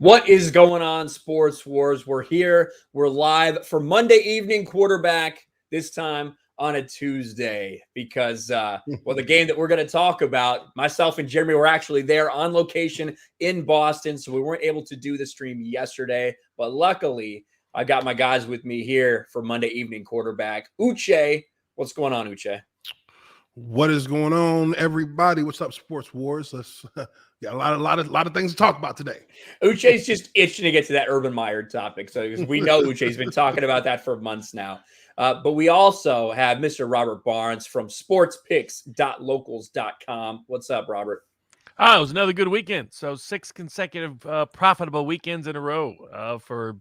What is going on, Sports Wars? We're here. We're live for Monday evening quarterback, this time on a Tuesday, because, the game that we're going to talk about, myself and Jeremy were actually there on location in Boston, so we weren't able to do the stream yesterday. But luckily, I got my guys with me here for Monday evening quarterback. Uche, what's going on, Uche? What is going on, everybody? What's up, Sports Wars? Let's got a lot of things to talk about today. Uche's just itching to get to that Urban Meyer topic, so because we know Uche's been talking about that for months now. But we also have Mr. Robert Barnes from sportspicks.locals.com. What's up, Robert? It was another good weekend. So 6 consecutive profitable weekends in a row for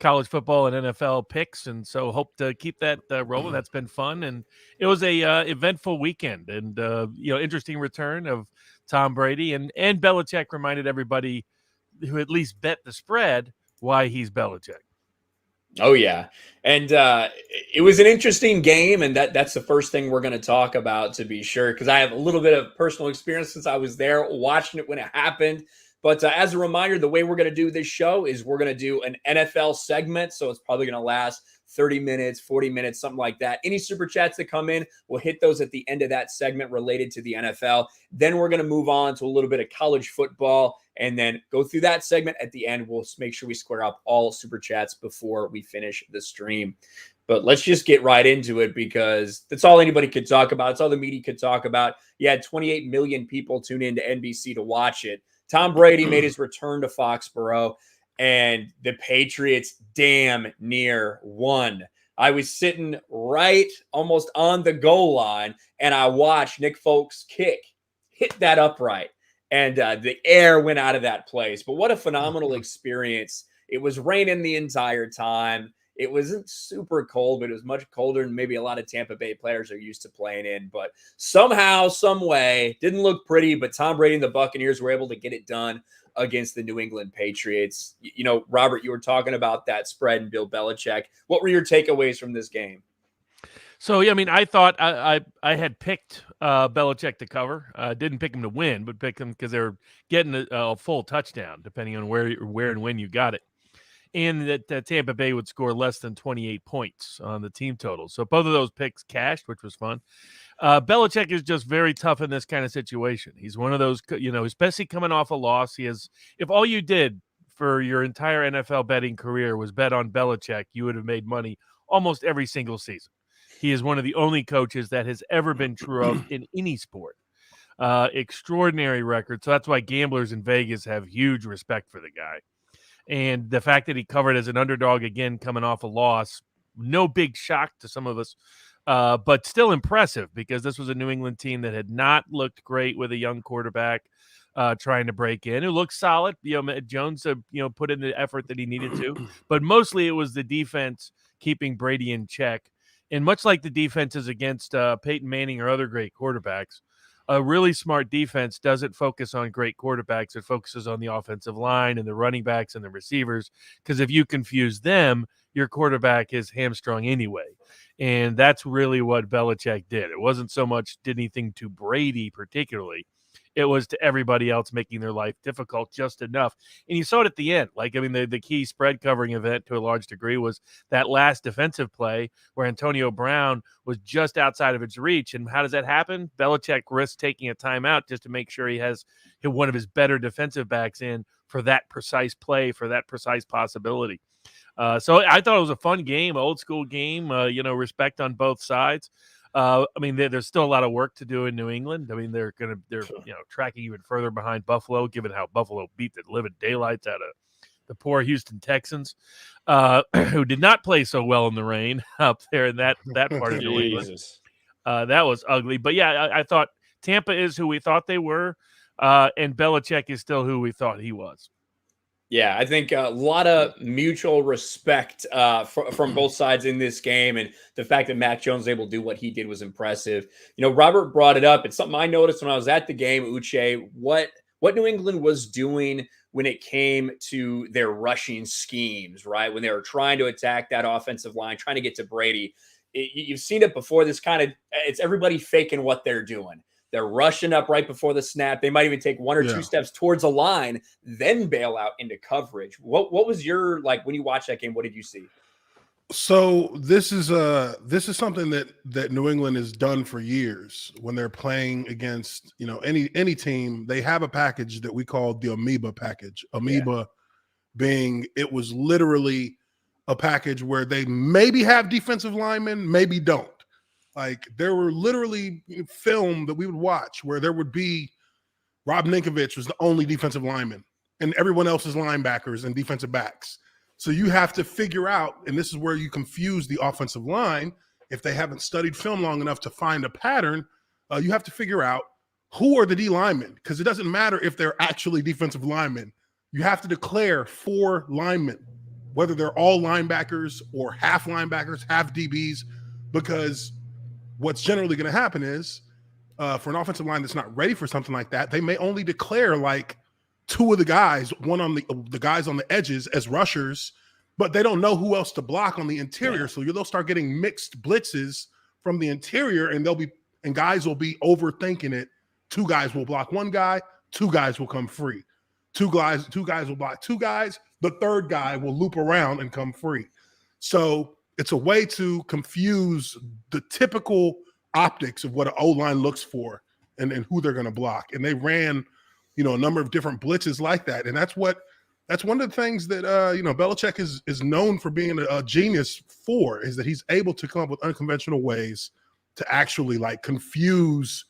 college football and NFL picks, and so hope to keep that rolling. That's been fun, and it was a eventful weekend, and interesting return of Tom Brady, and Belichick reminded everybody who at least bet the spread why he's Belichick. Oh yeah, and it was an interesting game, and that's the first thing we're going to talk about, to be sure, because I have a little bit of personal experience since I was there watching it when it happened. But as a reminder, the way we're going to do this show is we're going to do an NFL segment. So it's probably going to last 30 minutes, 40 minutes, something like that. Any super chats that come in, we'll hit those at the end of that segment related to the NFL. Then we're going to move on to a little bit of college football and then go through that segment at the end. We'll make sure we square up all super chats before we finish the stream. But let's just get right into it, because that's all anybody could talk about. It's all the media could talk about. You had 28 million people tune into NBC to watch it. Tom Brady made his return to Foxborough, and the Patriots damn near won. I was sitting right almost on the goal line, and I watched Nick Folk's kick hit that upright, and the air went out of that place. But what a phenomenal experience. It was raining the entire time. It wasn't super cold, but it was much colder than maybe a lot of Tampa Bay players are used to playing in. But somehow, some way, didn't look pretty, but Tom Brady and the Buccaneers were able to get it done against the New England Patriots. You know, Robert, you were talking about that spread and Bill Belichick. What were your takeaways from this game? So, yeah, I mean, I thought I had picked Belichick to cover. Didn't pick him to win, but picked him because they were getting a full touchdown, depending on where and when you got it. And that Tampa Bay would score less than 28 points on the team total. So both of those picks cashed, which was fun. Belichick is just very tough in this kind of situation. He's one of those, especially coming off a loss. If all you did for your entire NFL betting career was bet on Belichick, you would have made money almost every single season. He is one of the only coaches that has ever been true of in any sport. Extraordinary record. So that's why gamblers in Vegas have huge respect for the guy. And the fact that he covered as an underdog again, coming off a loss, no big shock to some of us, but still impressive, because this was a New England team that had not looked great with a young quarterback trying to break in. It looked solid. Jones, put in the effort that he needed to, but mostly it was the defense keeping Brady in check. And much like the defenses against Peyton Manning or other great quarterbacks, a really smart defense doesn't focus on great quarterbacks. It focuses on the offensive line and the running backs and the receivers, because if you confuse them, your quarterback is hamstrung anyway. And that's really what Belichick did. It wasn't so much did anything to Brady particularly. It was to everybody else, making their life difficult just enough. And you saw it at the end. The key spread covering event to a large degree was that last defensive play where Antonio Brown was just outside of its reach. And how does that happen? Belichick risks taking a timeout just to make sure he has one of his better defensive backs in for that precise play, for that precise possibility. So I thought it was a fun game, old school game, respect on both sides. There's still a lot of work to do in New England. I mean, they're tracking even further behind Buffalo, given how Buffalo beat the living daylights out of the poor Houston Texans, who did not play so well in the rain up there in that part of New England. That was ugly. But yeah, I thought Tampa is who we thought they were, and Belichick is still who we thought he was. Yeah, I think a lot of mutual respect from both sides in this game, and the fact that Mac Jones was able to do what he did was impressive. Robert brought it up. It's something I noticed when I was at the game, Uche, what New England was doing when it came to their rushing schemes, right? When they were trying to attack that offensive line, trying to get to Brady. You've seen it before. It's everybody faking what they're doing. They're rushing up right before the snap. They might even take one or two steps towards a line, then bail out into coverage. What was your, like, when you watched that game, what did you see? So this is something that New England has done for years when they're playing against, you know, any team. They have a package that we call the amoeba package. Amoeba being, it was literally a package where they maybe have defensive linemen, maybe don't. Like, there were literally film that we would watch where there would be Rob Ninkovich was the only defensive lineman and everyone else is linebackers and defensive backs. So you have to figure out, and this is where you confuse the offensive line, if they haven't studied film long enough to find a pattern, you have to figure out who are the D linemen, because it doesn't matter if they're actually defensive linemen. You have to declare 4 linemen, whether they're all linebackers or half linebackers, half DBs, because what's generally going to happen is for an offensive line that's not ready for something like that, they may only declare like 2 of the guys, one on the guys on the edges as rushers, but they don't know who else to block on the interior. Yeah. So they'll start getting mixed blitzes from the interior, and guys will be overthinking it. 2 guys will block 1 guy, 2 guys will come free. 2 guys will block 2 guys. The 3rd guy will loop around and come free. So it's a way to confuse the typical optics of what an O-line looks for and who they're going to block. And they ran, you know, a number of different blitzes like that. And that's one of the things that, you know, Belichick is known for being a genius for, is that he's able to come up with unconventional ways to actually like confuse,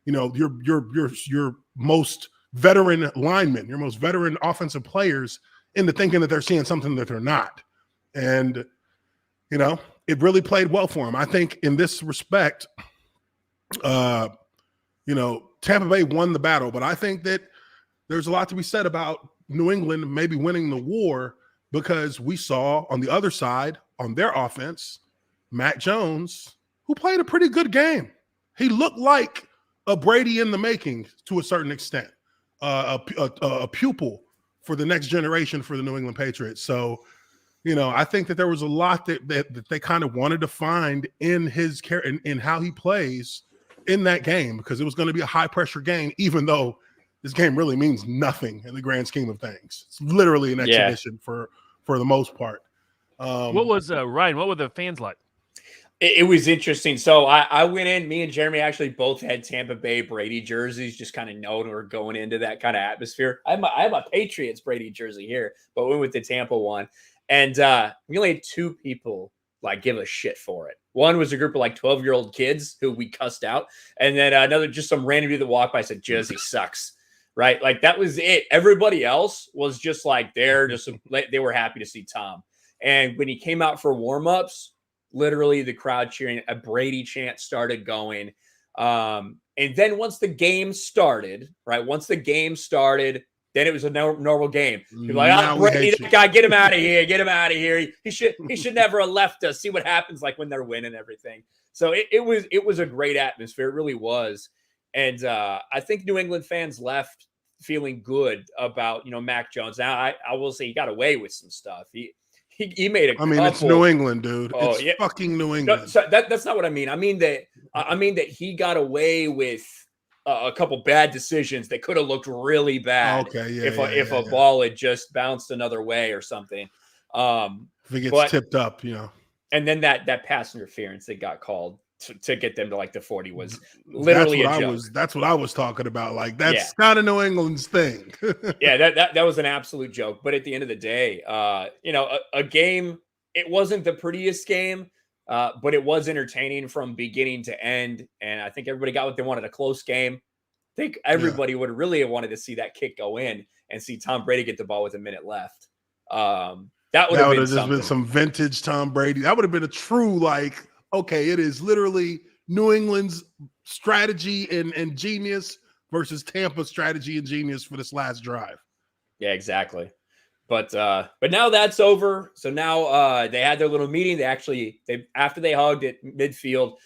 you know, your most veteran linemen, your most veteran offensive players into thinking that they're seeing something that they're not. And, you know, it really played well for him. I think in this respect, you know, Tampa Bay won the battle, but I think that there's a lot to be said about New England maybe winning the war, because we saw on the other side, on their offense, Mac Jones, who played a pretty good game. He looked like a Brady in the making to a certain extent, a pupil for the next generation for the New England Patriots. So, you know, I think that there was a lot that they kind of wanted to find in his character, in how he plays in that game, because it was going to be a high pressure game, even though this game really means nothing in the grand scheme of things. It's literally an exhibition for the most part. What was Ryan? What were the fans like? It was interesting. So I went in. Me and Jeremy actually both had Tampa Bay Brady jerseys, just kind of knowing we're going into that kind of atmosphere. I have a Patriots Brady jersey here, but we went with the Tampa one, and we only had 2 people like give a shit for it. One was a group of like 12-year-old kids who we cussed out, and then another, just some random dude that walked by, said jersey sucks. Right? Like, that was it. Everybody else was just like, they were happy to see Tom. And when he came out for warmups, literally the crowd cheering, a Brady chant started going. And then once the game started, then it was a normal game. People were like, oh, Brady, that guy, get him out of here. Get him out of here. He should never have left us. See what happens like when they're winning everything. So it was a great atmosphere. It really was. And I think New England fans left feeling good about, you know, Mac Jones. Now, I will say he got away with some stuff. He made a couple. I mean, it's New England, dude. It's fucking New England. No, so that's not what I mean. I mean that he got away with a couple bad decisions that could have looked really bad. Okay, if a ball had just bounced another way or something. If it gets tipped up, you know. And then that pass interference that got called to get them to like the 40 was literally a joke. That's what I was talking about. Like, that's kind of New England's thing. Yeah, that was an absolute joke. But at the end of the day, you know, a game, it wasn't the prettiest game, but it was entertaining from beginning to end. And I think everybody got what they wanted, a close game. I think everybody would really have wanted to see that kick go in and see Tom Brady get the ball with a minute left. That would have just been some vintage Tom Brady. That would have been a true, like, okay, it is literally New England's strategy and genius versus Tampa's strategy and genius for this last drive. Yeah, exactly. But now that's over. So now they had their little meeting. After they hugged at midfield,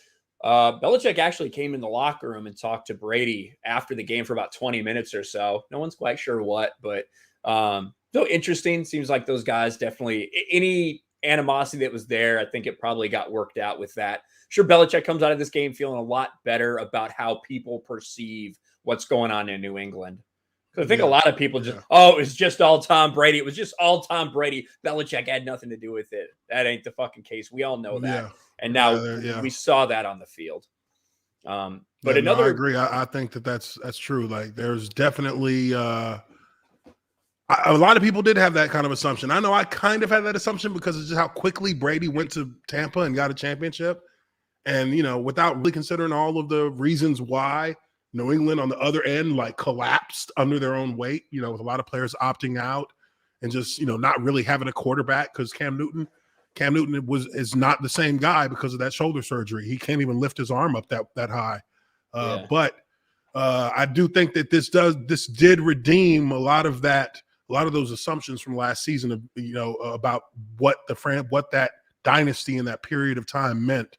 Belichick actually came in the locker room and talked to Brady after the game for about 20 minutes or so. No one's quite sure what, but so interesting. Seems like those guys definitely, any animosity that was there, I think it probably got worked out with that. Sure, Belichick comes out of this game feeling a lot better about how people perceive what's going on in New England. Because I think a lot of people just, it was just all Tom Brady. It was just all Tom Brady. Belichick had nothing to do with it. That ain't the fucking case. We all know that. Yeah. And now we saw that on the field. But another, I agree. I think that's true. Like, there's definitely a lot of people did have that kind of assumption. I know I kind of had that assumption because of just how quickly Brady went to Tampa and got a championship. And, without really considering all of the reasons why New England on the other end, like, collapsed under their own weight, with a lot of players opting out and just, not really having a quarterback because Cam Newton is not the same guy because of that shoulder surgery. He can't even lift his arm up that high. But I do think that this did redeem a lot of those assumptions from last season of, about what that dynasty in that period of time meant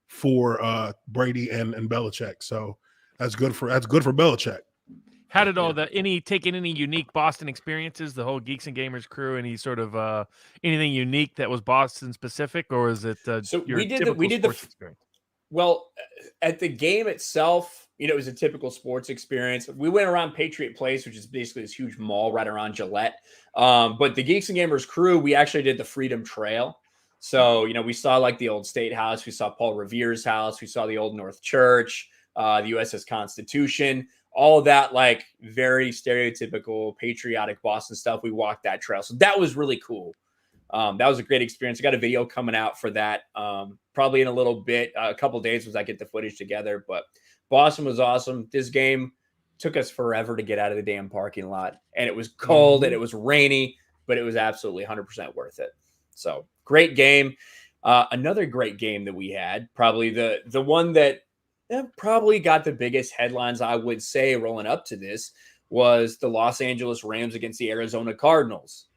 for Brady and Belichick. So that's good for Belichick. How did taking any unique Boston experiences, the whole Geeks and Gamers crew, any sort of anything unique that was Boston specific, or is it your typical sports experience? Well, at the game itself, it was a typical sports experience. We went around Patriot Place, which is basically this huge mall right around Gillette. But the Geeks and Gamers crew, we actually did the Freedom Trail. So, we saw like the old State House. We saw Paul Revere's house. We saw the old North Church, the USS Constitution, all of that, like, very stereotypical patriotic Boston stuff. We walked that trail. So that was really cool. That was a great experience. I got a video coming out for that probably in a little bit, a couple days once I get the footage together. But Boston was awesome. This game took us forever to get out of the damn parking lot. And it was cold and it was rainy, but it was absolutely 100% worth it. So great game. Another great game that we had, probably the one that probably got the biggest headlines, I would say, rolling up to this, was the Los Angeles Rams against the Arizona Cardinals.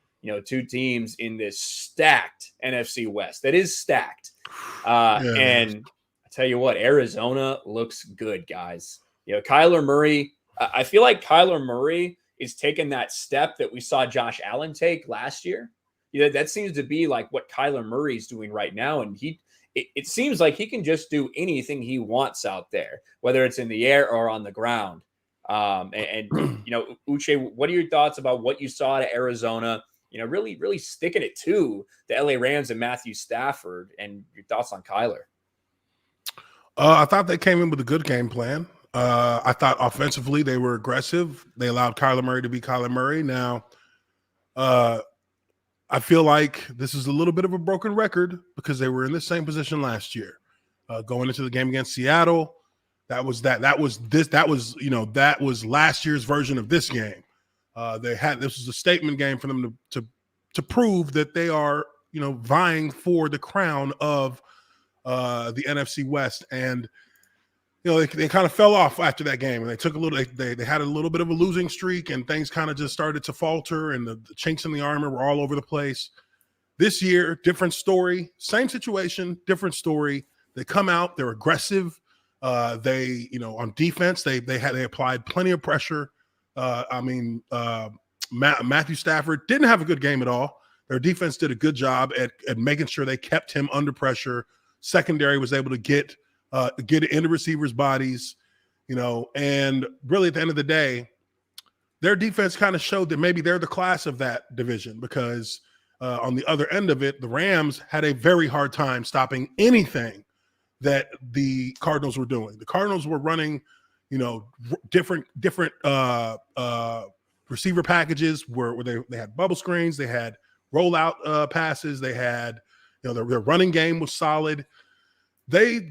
Two teams in this stacked NFC West. That is stacked. And I tell you what, Arizona looks good, guys. Kyler Murray, I feel like Kyler Murray is taking that step that we saw Josh Allen take last year. That seems to be like what Kyler Murray's doing right now. And it seems like he can just do anything he wants out there, whether it's in the air or on the ground. Uche, what are your thoughts about what you saw at Arizona? Really, really sticking it to the LA Rams and Matthew Stafford, and your thoughts on Kyler. I thought they came in with a good game plan. I thought offensively they were aggressive. They allowed Kyler Murray to be Kyler Murray. Now, I feel like this is a little bit of a broken record because they were in the same position last year. Going into the game against Seattle, that was last year's version of this game. This was a statement game for them to prove that they are, vying for the crown of the NFC West. And they kind of fell off after that game, and they took they had a little bit of a losing streak, and things kind of just started to falter, and the chinks in the armor were all over the place. This year, different story, same situation, different story. They come out, they're aggressive. They, on defense, they applied plenty of pressure. Matthew Stafford didn't have a good game at all. Their defense did a good job at making sure they kept him under pressure. Secondary was able to get it into receivers' bodies, and really at the end of the day, their defense kind of showed that maybe they're the class of that division, because on the other end of it, the Rams had a very hard time stopping anything that the Cardinals were doing. The Cardinals were running, different receiver packages where they had bubble screens, they had rollout passes, they had, their running game was solid. They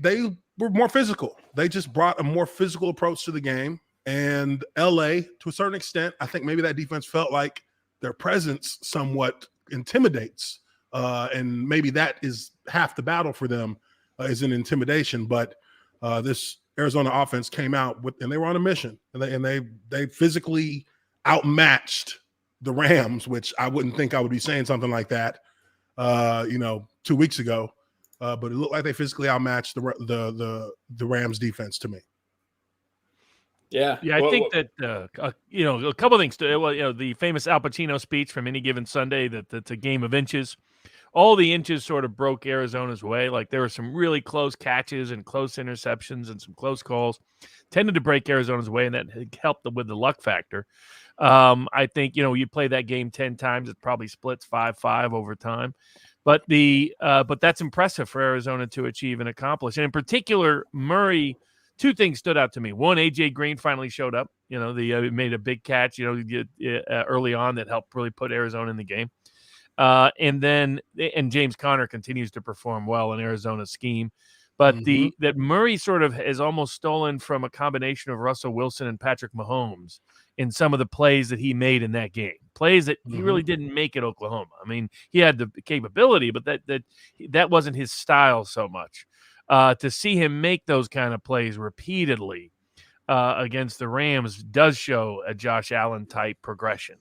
were more physical. They just brought a more physical approach to the game. And LA, to a certain extent, I think maybe that defense felt like their presence somewhat intimidates. And maybe that is half the battle for them, is an intimidation. But this Arizona offense came out and they were on a mission. And they physically outmatched the Rams, which I wouldn't think I would be saying something like that, 2 weeks ago. But it looked like they physically outmatched the Rams defense to me. Yeah. I think that a couple of things. The famous Al Pacino speech from Any Given Sunday, that's a game of inches. all the inches sort of broke Arizona's way. Like there were some really close catches and close interceptions and some close calls tended to break Arizona's way, and that helped them with the luck factor. I think, you play that game 10 times, it probably splits 5-5 over time. But but that's impressive for Arizona to achieve and accomplish. And in particular, Murray, two things stood out to me. One, AJ Green finally showed up. Made a big catch, early on that helped really put Arizona in the game. And James Conner continues to perform well in Arizona's scheme. But that Murray sort of is almost stolen from a combination of Russell Wilson and Patrick Mahomes in some of the plays that he made in that game. Plays that he really didn't make at Oklahoma. I mean, he had the capability, but that wasn't his style so much. To see him make those kind of plays repeatedly against the Rams does show a Josh Allen type progression.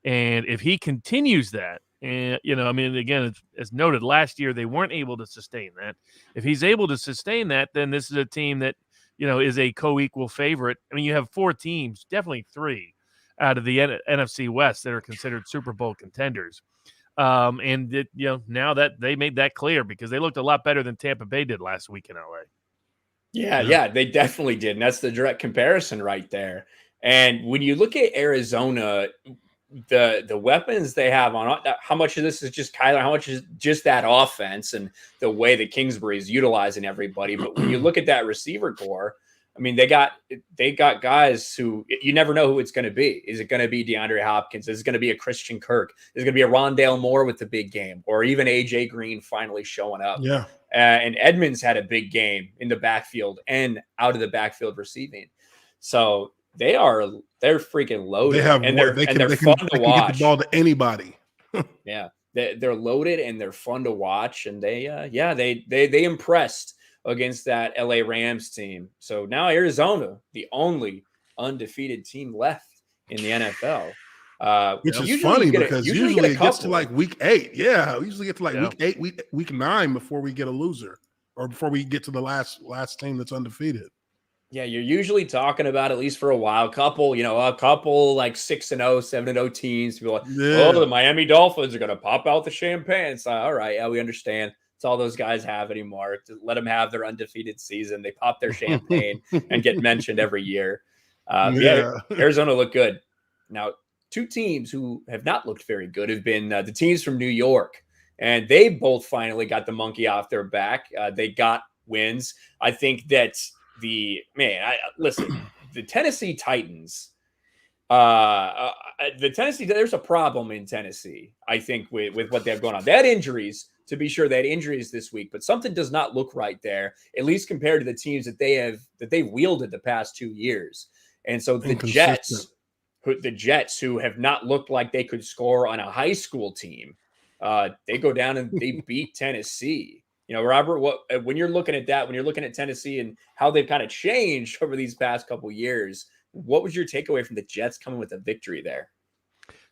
And if he continues that, and, again, as noted last year, they weren't able to sustain that. If he's able to sustain that, then this is a team that, is a co-equal favorite. I mean, you have 4 teams, definitely 3 out of the NFC West that are considered Super Bowl contenders. Now that they made that clear because they looked a lot better than Tampa Bay did last week in LA. Yeah, they definitely did. And that's the direct comparison right there. And when you look at Arizona, the weapons they have on, how much of this is just Kyler, how much is just that offense and the way that Kingsbury is utilizing everybody. But when you look at that receiver core, I mean, they got guys who you never know who it's going to be. Is it going to be DeAndre Hopkins? Is it going to be a Christian Kirk? Is it going to be a Rondale Moore with the big game, or even AJ Green finally showing up? Yeah. And Edmonds had a big game in the backfield and out of the backfield receiving. So they're freaking loaded. They're fun to watch. Get the ball to anybody. Yeah, they're loaded and they're fun to watch. And they impressed against that LA Rams team. So now Arizona, the only undefeated team left in the NFL. Which is funny because usually it gets to like week 8. Yeah, we usually get to like week 8, week 9 before we get a loser or before we get to the last team that's undefeated. Yeah, you're usually talking about, at least for a while, a couple like 6-0, 7-0 teams. People like, the Miami Dolphins are going to pop out the champagne. It's like, all right, yeah, we understand. It's all those guys have anymore. Let them have their undefeated season. They pop their champagne and get mentioned every year. Arizona looked good. Now, 2 teams who have not looked very good have been the teams from New York. And they both finally got the monkey off their back. They got wins. I think that the Tennessee Titans, there's a problem in Tennessee, I think, with what they have going on. They had injuries, to be sure, they had injuries this week, but something does not look right there, at least compared to the teams that they've wielded the past 2 years. And so the Jets, who have not looked like they could score on a high school team, they go down and they beat Tennessee. Robert, when you're looking at that, when you're looking at Tennessee and how they've kind of changed over these past couple years, what was your takeaway from the Jets coming with a victory there?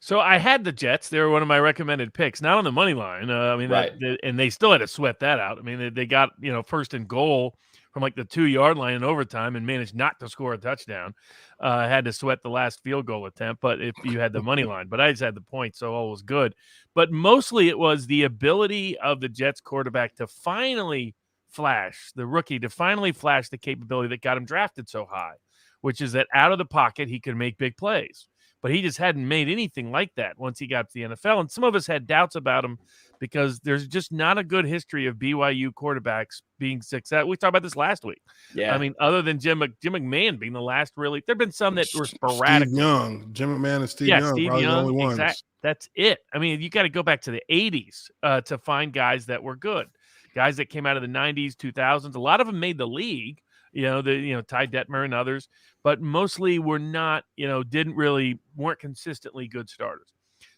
So I had the Jets. They were one of my recommended picks, not on the money line. Right. And they still had to sweat that out. I mean, they got, first and goal from like the 2-yard line in overtime and managed not to score a touchdown. Had to sweat the last field goal attempt, but if you had the money line, but I just had the point, so all was good. But mostly it was the ability of the Jets quarterback to finally flash, the rookie to finally flash the capability that got him drafted so high, which is that out of the pocket, he could make big plays. But he just hadn't made anything like that once he got to the NFL. And some of us had doubts about him because there's just not a good history of BYU quarterbacks being successful. We talked about this last week. Yeah. I mean, other than Jim McMahon being the last really, there have been some that were sporadic. Steve Young, Jim McMahon and Steve Young, Steve probably Young, the only ones. exactly. That's it. I mean, you got to go back to the 80s to find guys that were good. Guys that came out of the 90s, 2000s. A lot of them made the league. Ty Detmer and others, but mostly were not, weren't consistently good starters.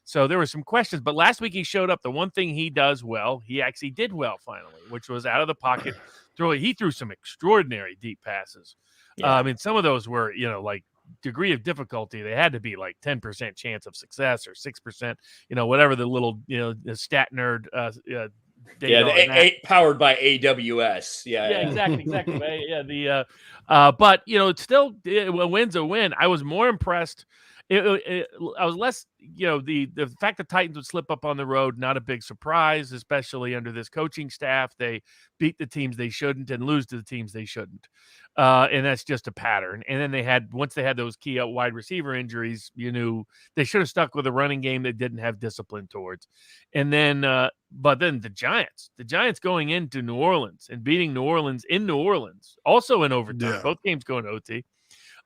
So there were some questions, but last week he showed up. The one thing he does well, he actually did well finally, which was out of the pocket. He threw some extraordinary deep passes. Yeah. I mean, some of those were, like degree of difficulty. They had to be like 10% chance of success or 6%, whatever the little, the stat nerd, powered by AWS. Exactly. But it's still, a win's a win. I was more impressed. I was less, the fact that Titans would slip up on the road, not a big surprise, especially under this coaching staff. They beat the teams they shouldn't and lose to the teams they shouldn't. And that's just a pattern. And then once they had those key wide receiver injuries, you knew they should have stuck with a running game they didn't have discipline towards. And then, but then the Giants going into New Orleans and beating New Orleans in New Orleans, also in overtime, both games going to OT.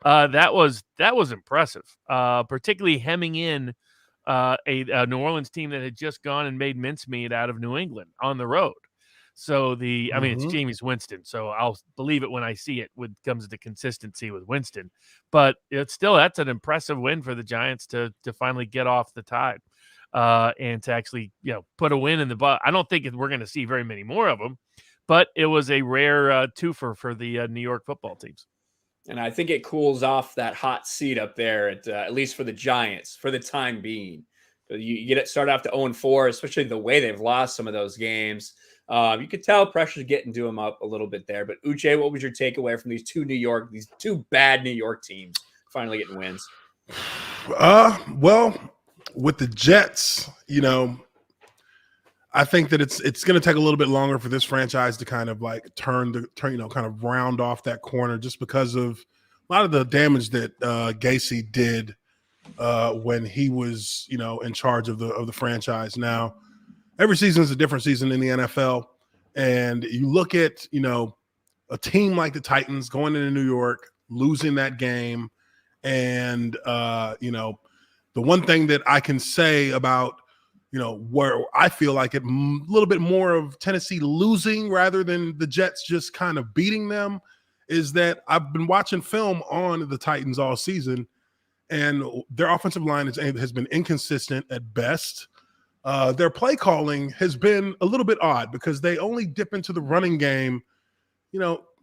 That was impressive, particularly hemming in a New Orleans team that had just gone and made mincemeat out of New England on the road. So I mean, it's Jameis Winston, so I'll believe it when I see it when it comes to consistency with Winston. But that's an impressive win for the Giants to finally get off the tide and to actually put a win in the butt. I don't think we're going to see very many more of them, but it was a rare twofer for the New York football teams. And I think it cools off that hot seat up there, at least for the Giants, for the time being. You get it started off to 0-4, especially the way they've lost some of those games. You could tell pressure's getting to them up a little bit there. But Uche, what was your takeaway from these two bad New York teams finally getting wins? Well, with the Jets, I think that it's going to take a little bit longer for this franchise to kind of like kind of round off that corner, just because of a lot of the damage that Gacy did when he was, in charge of the franchise. Now, every season is a different season in the NFL, and you look at a team like the Titans going into New York, losing that game, and the one thing that I can say about where I feel like it a little bit more of Tennessee losing rather than the Jets just kind of beating them is that I've been watching film on the Titans all season, and their offensive line has been inconsistent at best. Their play calling has been a little bit odd because they only dip into the running game,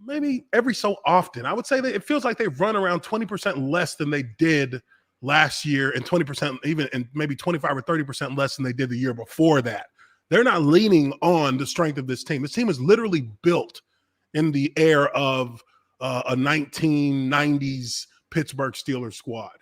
maybe every so often. I would say that it feels like they run around 20% less than they did last year, and 20% even, and maybe 25 or 30% less than they did the year before that. They're not leaning on the strength of this team. This team is literally built in the air of a 1990s Pittsburgh Steelers squad,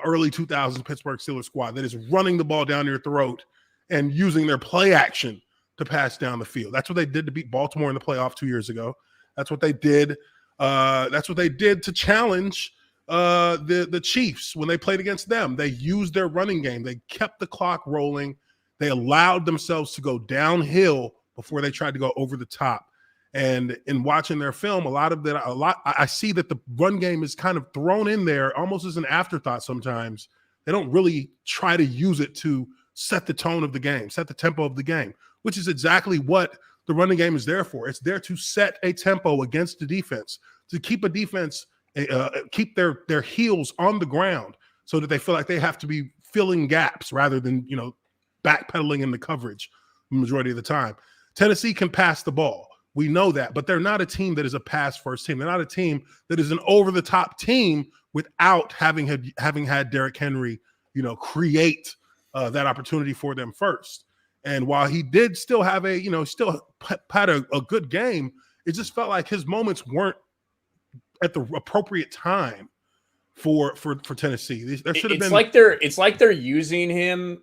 early 2000s Pittsburgh Steelers squad that is running the ball down your throat and using their play action to pass down the field. That's what they did to beat Baltimore in the playoff 2 years ago. That's what they did. That's what they did to challenge the Chiefs when they played against them. They used their running game. They kept the clock rolling. They allowed themselves to go downhill before they tried to go over the top. And in watching their film, I see that the run game is kind of thrown in there almost as an afterthought sometimes. They don't really try to use it to set the tone of the game, set the tempo of the game, which is exactly what the running game is there for. It's there to set a tempo against the defense, to keep a defense keep their heels on the ground so that they feel like they have to be filling gaps rather than, backpedaling in the coverage the majority of the time. Tennessee can pass the ball. We know that, but they're not a team that is a pass-first team. They're not a team that is an over-the-top team without having had Derrick Henry, create that opportunity for them first. And while he did still have still had a good game, it just felt like his moments weren't at the appropriate time for Tennessee. There should have been. It's like they're using him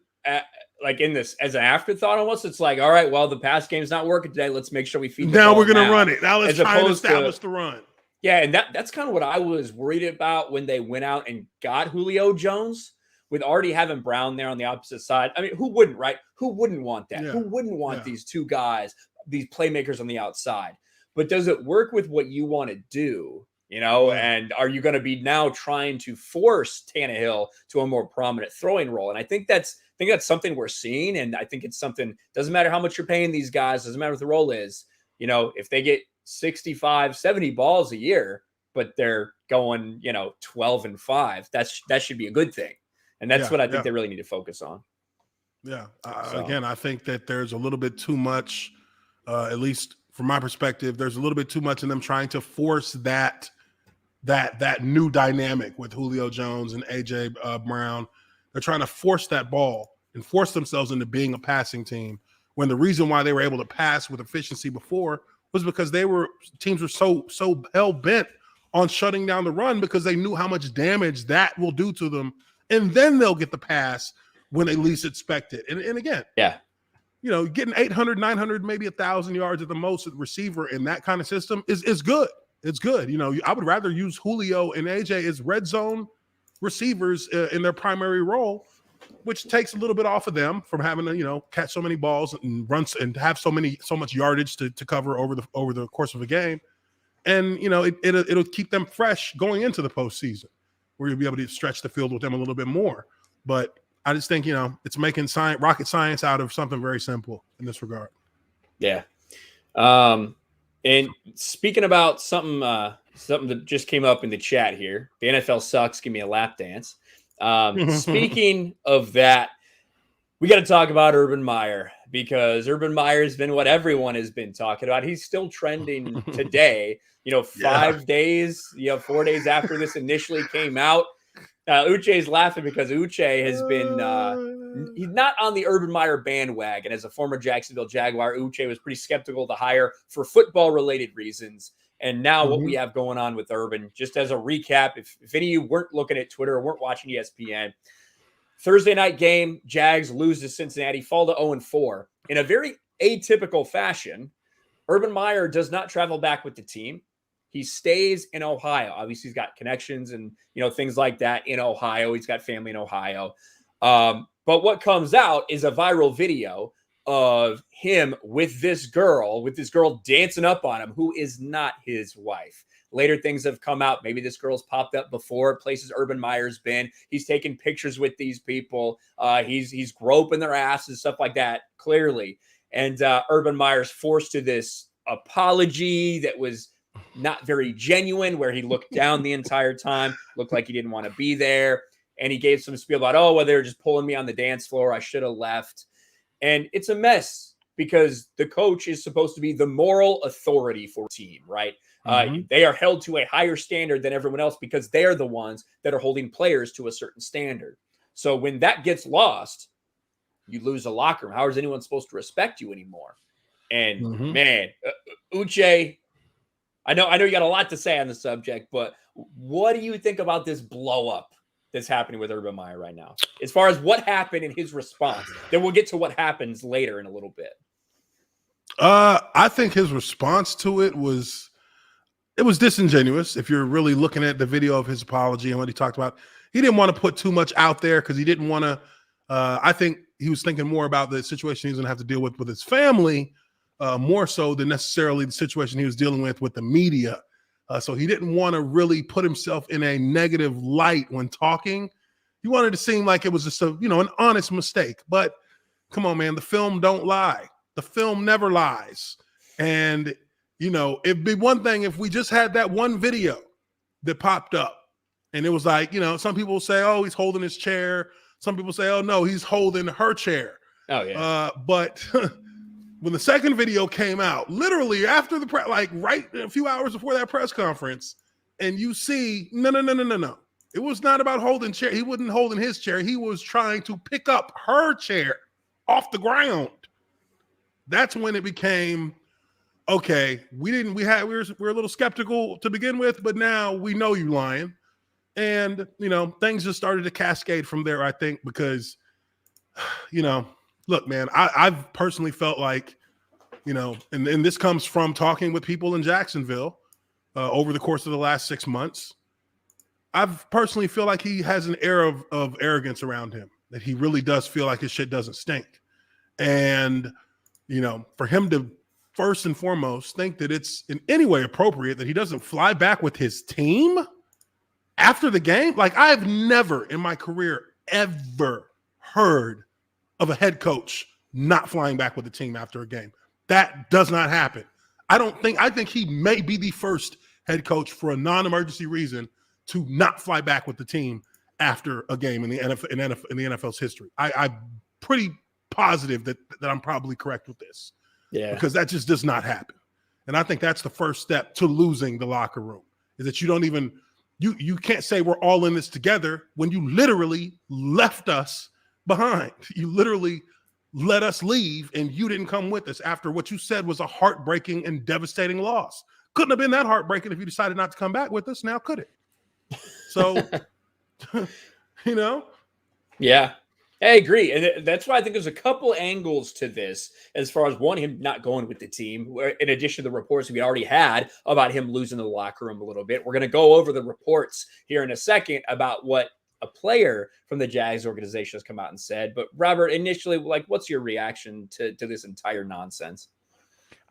in this as an afterthought almost. It's like, all right, well, the pass game's not working today. Let's make sure we feed. Now we're going to run it. Now let's try to establish the run. Yeah, and that's kind of what I was worried about when they went out and got Julio Jones with already having Brown there on the opposite side. I mean, who wouldn't, right? Who wouldn't want that? Yeah. Who wouldn't want these two guys, these playmakers on the outside? But does it work with what you want to do? And are you going to be now trying to force Tannehill to a more prominent throwing role? And I think that's something we're seeing. And I think it's something, doesn't matter how much you're paying these guys, doesn't matter what the role is. If they get 65, 70 balls a year, but they're going, 12-5, that should be a good thing. And that's what I think they really need to focus on. Yeah. Again, I think that there's a little bit too much, at least from my perspective, there's a little bit too much in them trying to force that new dynamic with Julio Jones and A.J. Brown. They're trying to force that ball and force themselves into being a passing team, when the reason why they were able to pass with efficiency before was because teams were so hell-bent on shutting down the run because they knew how much damage that will do to them and then they'll get the pass when they least expect it. And again, Yeah. Getting 800, 900, maybe 1,000 yards at the most at receiver in that kind of system is good. It's good. I would rather use Julio and AJ as red zone receivers in their primary role, which takes a little bit off of them from having to, catch so many balls and runs and have so much yardage to cover over the course of a game. And, it'll keep them fresh going into the postseason, where you'll be able to stretch the field with them a little bit more. But I just think, it's making rocket science out of something very simple in this regard. Yeah. And speaking about something that just came up in the chat here, the NFL sucks. Give me a lap dance. Speaking of that, we got to talk about Urban Meyer, because Urban Meyer has been what everyone has been talking about. He's still trending today, 5 days, 4 days after this initially came out. Uche's laughing because Uche has been he's not on the Urban Meyer bandwagon. As a former Jacksonville Jaguar, Uche was pretty skeptical of the hire for football-related reasons. And now what we have going on with Urban, just as a recap, if any of you weren't looking at Twitter or weren't watching ESPN, Thursday night game, Jags lose to Cincinnati, fall to 0-4. In a very atypical fashion, Urban Meyer does not travel back with the team. He stays in Ohio. Obviously, he's got connections and, things like that in Ohio. He's got family in Ohio. But what comes out is a viral video of him with this girl dancing up on him, who is not his wife. Later things have come out. Maybe this girl's popped up before, places Urban Meyer's been. He's taken pictures with these people. He's groping their asses, stuff like that, clearly. And Urban Meyer's forced to this apology that was not very genuine, where he looked down the entire time, looked like he didn't want to be there. And he gave some spiel about, they were just pulling me on the dance floor. I should have left. And it's a mess, because the coach is supposed to be the moral authority for a team, right? They are held to a higher standard than everyone else, because they're the ones that are holding players to a certain standard. So when that gets lost, you lose a locker room. How is anyone supposed to respect you anymore? And man, Uche, I know you got a lot to say on the subject, but what do you think about this blow up that's happening with Urban Meyer right now, as far as what happened in his response? Then we'll get to what happens later in a little bit. I think his response to it was disingenuous. If you're really looking at the video of his apology and what he talked about, he didn't want to put too much out there, because he didn't want to. I think he was thinking more about the situation he's going to have to deal with his family, more so than necessarily the situation he was dealing with the media. So he didn't want to really put himself in a negative light when talking. He wanted to seem like it was just an honest mistake. But come on, man, the film don't lie. The film never lies. And, it'd be one thing if we just had that one video that popped up, and it was like, some people say, oh, he's holding his chair. Some people say, oh, no, he's holding her chair. Oh, yeah. But when the second video came out, literally after the right a few hours before that press conference, and you see, no. It was not about holding chair. He wasn't holding his chair. He was trying to pick up her chair off the ground. That's when it became, okay, we were a little skeptical to begin with, but now we know you lying. And, things just started to cascade from there, I think, because, look, man, I've personally felt like, and this comes from talking with people in Jacksonville over the course of the last 6 months. I've personally feel like he has an air of arrogance around him, that he really does feel like his shit doesn't stink. And, for him to first and foremost think that it's in any way appropriate that he doesn't fly back with his team after the game. Like, I've never in my career ever heard of a head coach not flying back with the team after a game. That does not happen. I think he may be the first head coach for a non-emergency reason to not fly back with the team after a game in the NFL's history. I'm pretty positive that I'm probably correct with this. Yeah. Because that just does not happen. And I think that's the first step to losing the locker room, is that you don't even you can't say we're all in this together when you literally left us behind. You literally let us leave, and you didn't come with us after what you said was a heartbreaking and devastating loss. Couldn't have been that heartbreaking if you decided not to come back with us. Now, could it? So, Yeah, I agree. And that's why I think there's a couple angles to this as far as one, him not going with the team, where in addition to the reports we already had about him losing the locker room a little bit. We're going to go over the reports here in a second about what a player from the Jags organization has come out and said. But Robert, initially, like, what's your reaction to this entire nonsense?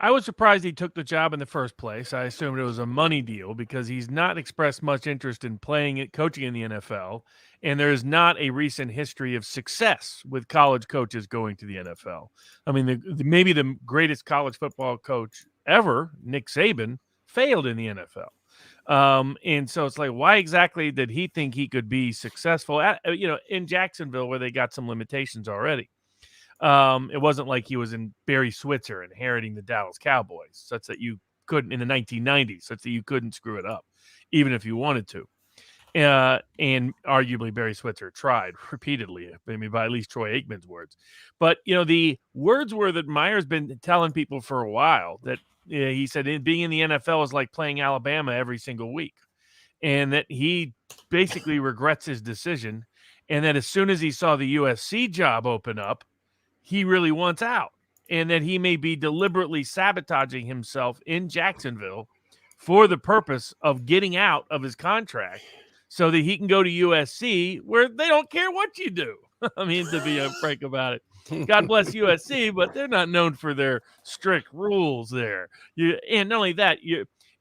I was surprised he took the job in the first place. I assumed it was a money deal because he's not expressed much interest in coaching in the NFL, and there is not a recent history of success with college coaches going to the NFL. I mean, maybe the greatest college football coach ever, Nick Saban, failed in the NFL. And so it's like, why exactly did he think he could be successful in Jacksonville where they got some limitations already? It wasn't like he was in Barry Switzer inheriting the Dallas Cowboys, such that you couldn't in the 1990s, such that you couldn't screw it up, even if you wanted to. And arguably Barry Switzer tried repeatedly, maybe by at least Troy Aikman's words. But, the words were that Meyer's been telling people for a while that he said being in the NFL is like playing Alabama every single week, and that he basically regrets his decision, and that as soon as he saw the USC job open up, he really wants out, and that he may be deliberately sabotaging himself in Jacksonville for the purpose of getting out of his contract so that he can go to USC where they don't care what you do. I mean, to be frank about it, God bless USC, but they're not known for their strict rules there. And not only that,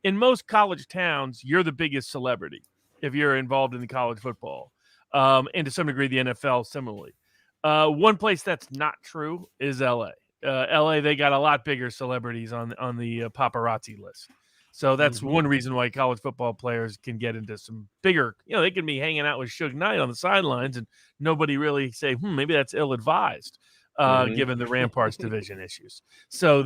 in most college towns, you're the biggest celebrity if you're involved in the college football, and to some degree the NFL similarly. One place that's not true is LA. LA, they got a lot bigger celebrities on the paparazzi list. So that's one reason why college football players can get into some bigger, they can be hanging out with Suge Knight on the sidelines and nobody really say, maybe that's ill-advised, given the Ramparts division issues. So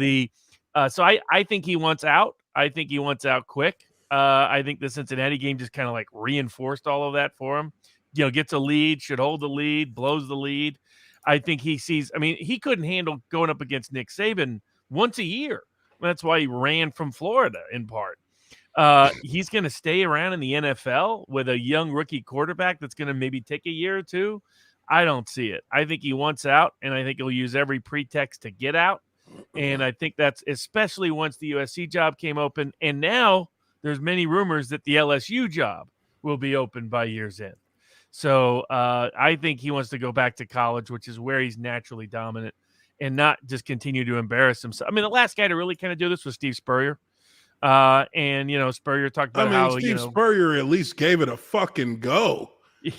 I think he wants out. I think he wants out quick. I think the Cincinnati game just kind of like reinforced all of that for him. Gets a lead, should hold the lead, blows the lead. I think he couldn't handle going up against Nick Saban once a year. That's why he ran from Florida in part. He's going to stay around in the NFL with a young rookie quarterback that's going to maybe take a year or two. I don't see it. I think he wants out, and I think he'll use every pretext to get out. And I think that's especially once the USC job came open. And now there's many rumors that the LSU job will be open by year's end. So I think he wants to go back to college, which is where he's naturally dominant, and not just continue to embarrass himself. I mean, the last guy to really kind of do this was Steve Spurrier. And, Spurrier talked about how, Steve Spurrier at least gave it a fucking go.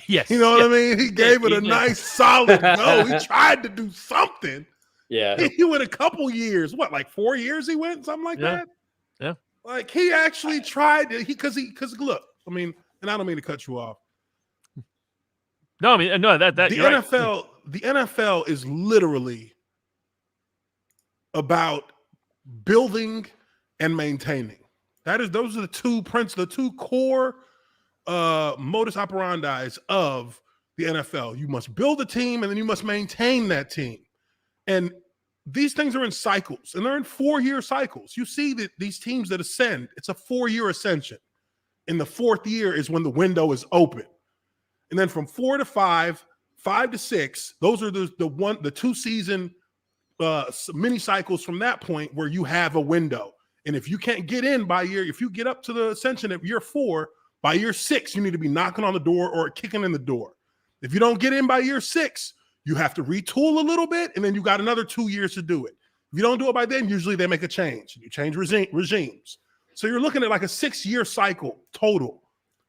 Yes. You know what I mean? He gave it a nice, solid go. He tried to do something. Yeah. He went a couple years. What, like 4 years he went? Something like that? Yeah. Like, he actually tried to, because look, I mean, and I don't mean to cut you off. No, I mean, no, that the NFL, right. The NFL is literally about building and maintaining. Those are the two core modus operandi of the NFL. You must build a team and then you must maintain that team. And these things are in cycles, and they're in 4-year cycles. You see that these teams that ascend, it's a 4-year ascension. In the 4th year is when the window is open. And then from 4 to 5, 5 to 6, those are the 2-season mini cycles from that point where you have a window. And if you can't get in if you get up to the ascension at year 4, by year 6, you need to be knocking on the door or kicking in the door. If you don't get in by year 6, you have to retool a little bit, and then you got another 2 years to do it. If you don't do it by then, usually they make a change. You change regimes. So you're looking at like a 6-year cycle total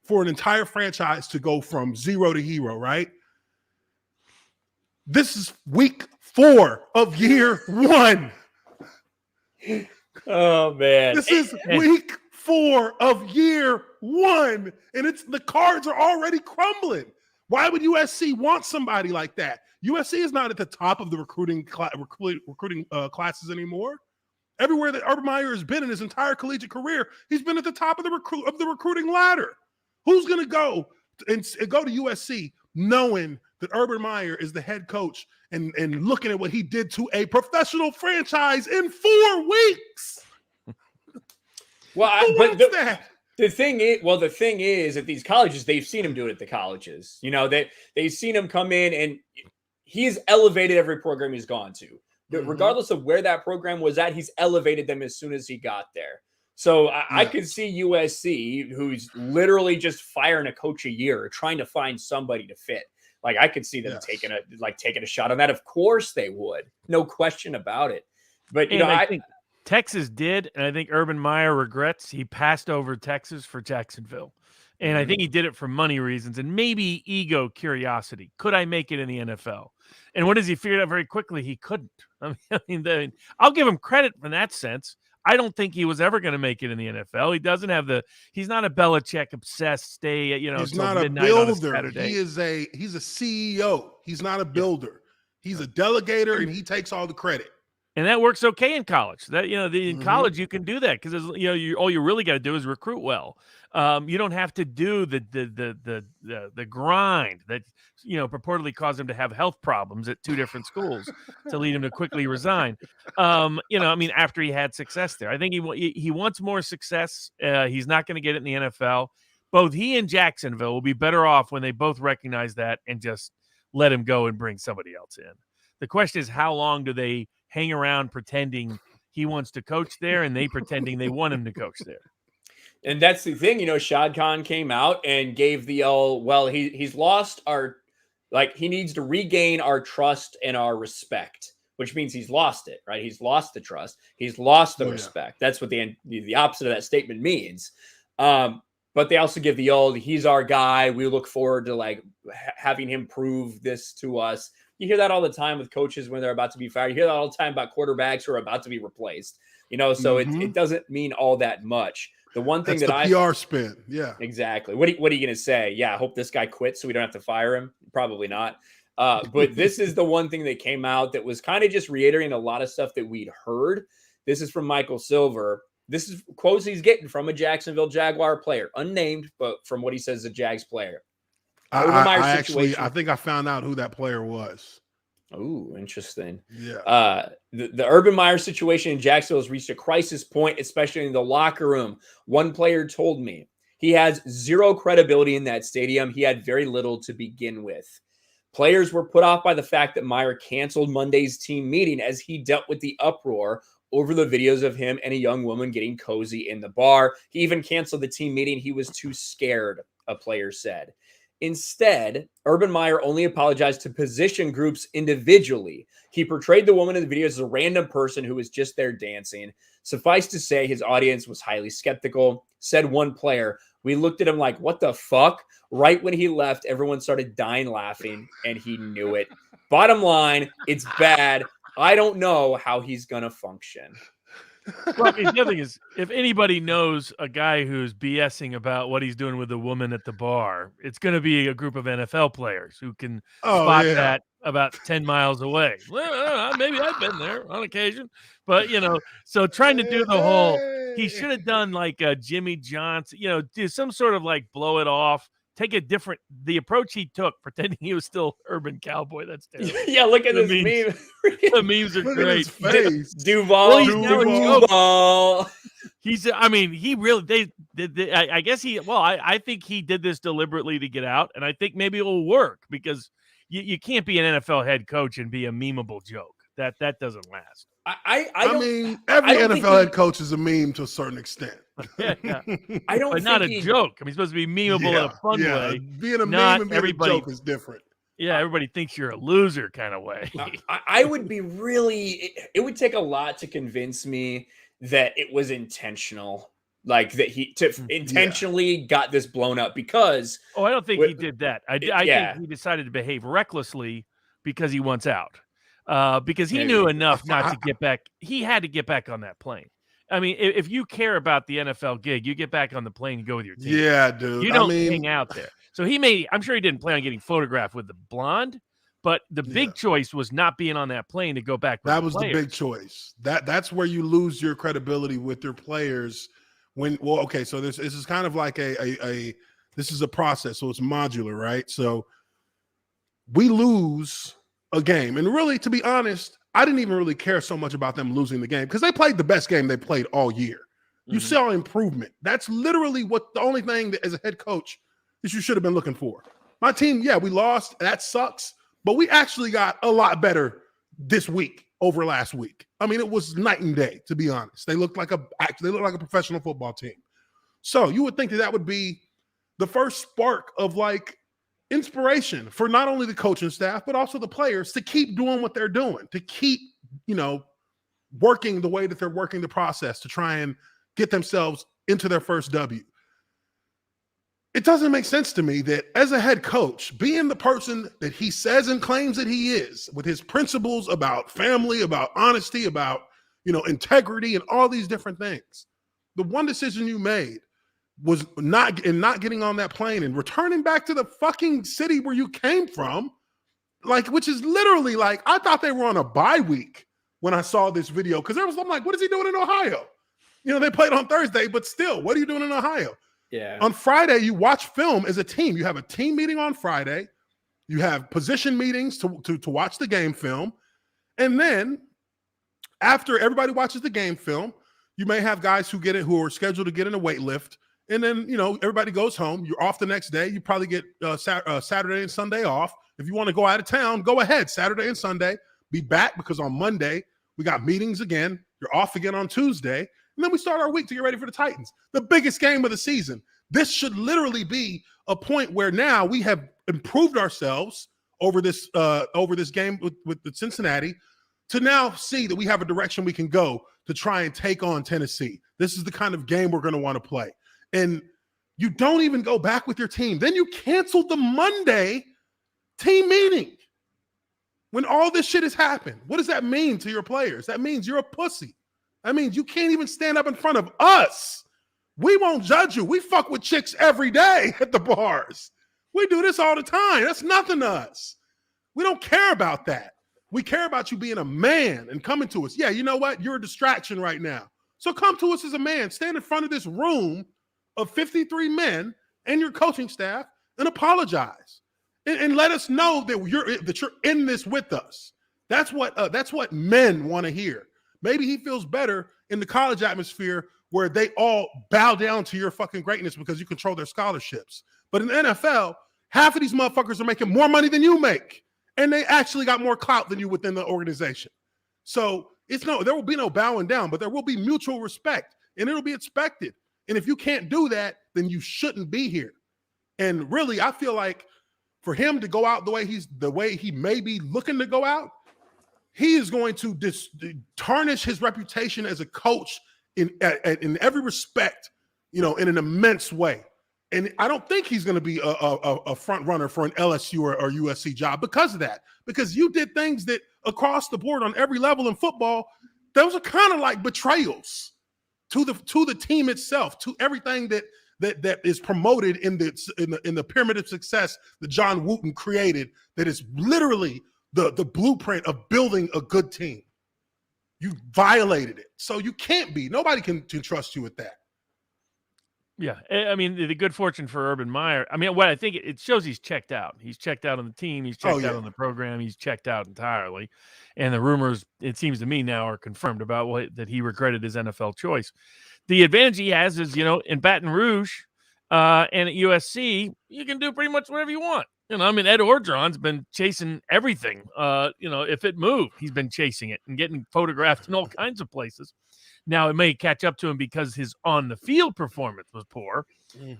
for an entire franchise to go from 0 to hero, right? This is week 4 of year 1. Oh, man. This is week 4 of year 1, and the cards are already crumbling. Why would USC want somebody like that? USC is not at the top of the recruiting classes anymore. Everywhere that Urban Meyer has been in his entire collegiate career, he's been at the top of the recruiting ladder. Who's going to go to USC knowing that Urban Meyer is the head coach and looking at what he did to a professional franchise in 4 weeks? Well, Who wants that? The thing is at these colleges, they've seen him do it at the colleges. You know, they've seen him come in and he's elevated every program he's gone to. Regardless of where that program was at, he's elevated them as soon as he got there. So I could see USC, who's literally just firing a coach a year, trying to find somebody to fit. Like I could see them taking a shot on that. Of course they would, no question about it. But you know, I think Texas did, and I think Urban Meyer regrets he passed over Texas for Jacksonville. And I think he did it for money reasons and maybe ego curiosity. Could I make it in the NFL? And what does he figure out very quickly? He couldn't. I'll give him credit in that sense. I don't think he was ever going to make it in the NFL. He doesn't have he's not a Belichick obsessed stay, he's not a builder. He's a CEO. He's not a builder. He's a delegator and he takes all the credit. And that works okay in college. That in college you can do that because all you really got to do is recruit well. You don't have to do the grind that purportedly caused him to have health problems at 2 different schools to lead him to quickly resign. After he had success there, I think he wants more success. He's not going to get it in the NFL. Both he and Jacksonville will be better off when they both recognize that and just let him go and bring somebody else in. The question is, how long do they hang around pretending he wants to coach there and they pretending they want him to coach there? And that's the thing, Shad Khan came out and gave the he's lost he needs to regain our trust and our respect, which means he's lost it, right? He's lost the trust. He's lost the respect. That's what the opposite of that statement means. But they also give he's our guy. We look forward to having him prove this to us. You hear that all the time with coaches when they're about to be fired. You hear that all the time about quarterbacks who are about to be replaced. So it doesn't mean all that much. The one thing that's the PR spin. Yeah, exactly. What are you going to say? Yeah, I hope this guy quits so we don't have to fire him. Probably not. But this is the one thing that came out that was kind of just reiterating a lot of stuff that we'd heard. This is from Michael Silver. This is quotes he's getting from a Jacksonville Jaguar player, unnamed, but from what he says is a Jags player. I think I found out who that player was. Oh, interesting. Yeah. The Urban Meyer situation in Jacksonville has reached a crisis point, especially in the locker room. One player told me he has zero credibility in that stadium. He had very little to begin with. Players were put off by the fact that Meyer canceled Monday's team meeting as he dealt with the uproar over the videos of him and a young woman getting cozy in the bar. He even canceled the team meeting. He was too scared, a player said. Instead, Urban Meyer only apologized to position groups individually. He portrayed the woman in the video as a random person who was just there dancing. Suffice to say, his audience was highly skeptical. Said one player, "We looked at him like, what the fuck?" Right when he left, everyone started dying laughing, and he knew it. Bottom line, it's bad. I don't know how he's going to function. Well, the other thing is, if anybody knows a guy who's BSing about what he's doing with a woman at the bar, it's going to be a group of NFL players who can spot that about 10 miles away. Well, maybe I've been there on occasion, but so trying to do the whole, he should have done like Jimmy Johnson, do some sort of blow it off. Take the approach he took, pretending he was still Urban Cowboy. That's terrible. Yeah, look at this meme. The memes are great. Duval. Well, he's now a joke. He really, I guess I think he did this deliberately to get out, and I think maybe it will work because you can't be an NFL head coach and be a memeable joke. That doesn't last. Every NFL head coach is a meme to a certain extent. Yeah. But not a joke. He's supposed to be memeable in a fun way. Being a meme and being a joke is different. Yeah, everybody thinks you're a loser kind of way. I would be it would take a lot to convince me that it was intentional. Like that he intentionally got this blown up because... Oh, I don't think he did that. I think he decided to behave recklessly because he wants out. Because he knew enough not to get back. He had to get back on that plane. I mean, if you care about the NFL gig, you get back on the plane and go with your team. Yeah, dude. You don't hang out there. So I'm sure he didn't plan on getting photographed with the blonde, but the big choice was not being on that plane to go back with that was the big choice. That's where you lose your credibility with your players. So this is kind of like this is a process, so it's modular, right? So we lose a game. And really, to be honest, I didn't even really care so much about them losing the game because they played the best game they played all year. You saw improvement. That's literally what the only thing that as a head coach that you should have been looking for. My team, yeah, we lost. That sucks. But we actually got a lot better this week over last week. I mean, it was night and day, to be honest. They looked like a professional football team. So you would think that would be the first spark of like inspiration for not only the coaching staff, but also the players to keep doing what they're doing, to keep, working the way that they're working the process to try and get themselves into their first W. It doesn't make sense to me that as a head coach, being the person that he says and claims that he is, with his principles about family, about honesty, about, integrity and all these different things, the one decision you made was not getting on that plane and returning back to the fucking city where you came from, which is literally I thought they were on a bye week when I saw this video, because I'm like, what is he doing in Ohio? They played on Thursday, but still, what are you doing in Ohio? Yeah. On Friday, you watch film as a team. You have a team meeting on Friday. You have position meetings to watch the game film. And then after everybody watches the game film, you may have guys who are scheduled to get in a weight lift. And then, everybody goes home. You're off the next day. You probably get Saturday and Sunday off. If you want to go out of town, go ahead. Saturday and Sunday. Be back, because on Monday, we got meetings again. You're off again on Tuesday. And then we start our week to get ready for the Titans. The biggest game of the season. This should literally be a point where now we have improved ourselves over this game with the Cincinnati to now see that we have a direction we can go to try and take on Tennessee. This is the kind of game we're going to want to play. And you don't even go back with your team. Then you canceled the Monday team meeting when all this shit has happened. What does that mean to your players? That means you're a pussy. That means you can't even stand up in front of us. We won't judge you. We fuck with chicks every day at the bars. We do this all the time. That's nothing to us. We don't care about that. We care about you being a man and coming to us. Yeah, you know what? You're a distraction right now. So come to us as a man. Stand in front of this room of 53 men and your coaching staff and apologize. And let us know that you're in this with us. That's what men want to hear. Maybe he feels better in the college atmosphere where they all bow down to your fucking greatness because you control their scholarships. But in the NFL, half of these motherfuckers are making more money than you make, and they actually got more clout than you within the organization. So there will be no bowing down, but there will be mutual respect, and it'll be expected. And if you can't do that, then you shouldn't be here. And really, I feel like for him to go out the way he may be looking to go out, he is going to tarnish his reputation as a coach in every respect, in an immense way. And I don't think he's going to be a front runner for an LSU or USC job because of that. Because you did things that across the board on every level in football, those are kind of like betrayals to the team itself, to everything that is promoted in the pyramid of success that John Wooten created, that is literally the blueprint of building a good team. You violated it. So you can't be. Nobody can trust you with that. Yeah. I mean, the good fortune for Urban Meyer, I mean, what I think it shows, he's checked out. He's checked out on the team. He's checked out on the program. He's checked out entirely. And the rumors, it seems to me now, are confirmed about that he regretted his NFL choice. The advantage he has is, in Baton Rouge and at USC, you can do pretty much whatever you want. I mean, Ed Orgeron's been chasing everything. If it moved, he's been chasing it and getting photographed in all kinds of places. Now, it may catch up to him because his on-the-field performance was poor,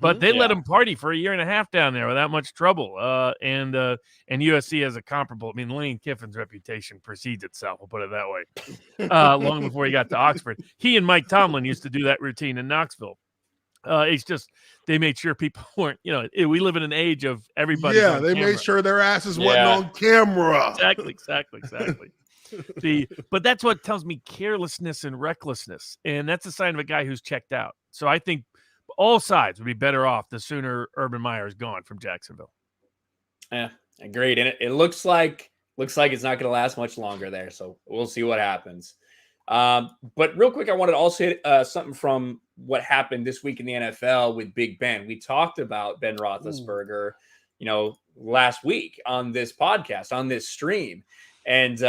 but they let him party for a year and a half down there without much trouble. And USC has a comparable. I mean, Lane Kiffin's reputation precedes itself. I'll put it that way. Long before he got to Oxford, he and Mike Tomlin used to do that routine in Knoxville. It's just they made sure people weren't. We live in an age of everybody. Yeah, they made sure their asses wasn't on camera. Exactly. But that's what tells me carelessness and recklessness, and that's a sign of a guy who's checked out. So I think all sides would be better off the sooner Urban Meyer is gone from Jacksonville. Yeah, agreed. And it looks like it's not going to last much longer there. So we'll see what happens. But real quick, I wanted to also hit something from what happened this week in the NFL with Big Ben. We talked about Ben Roethlisberger, last week on this podcast, on this stream. And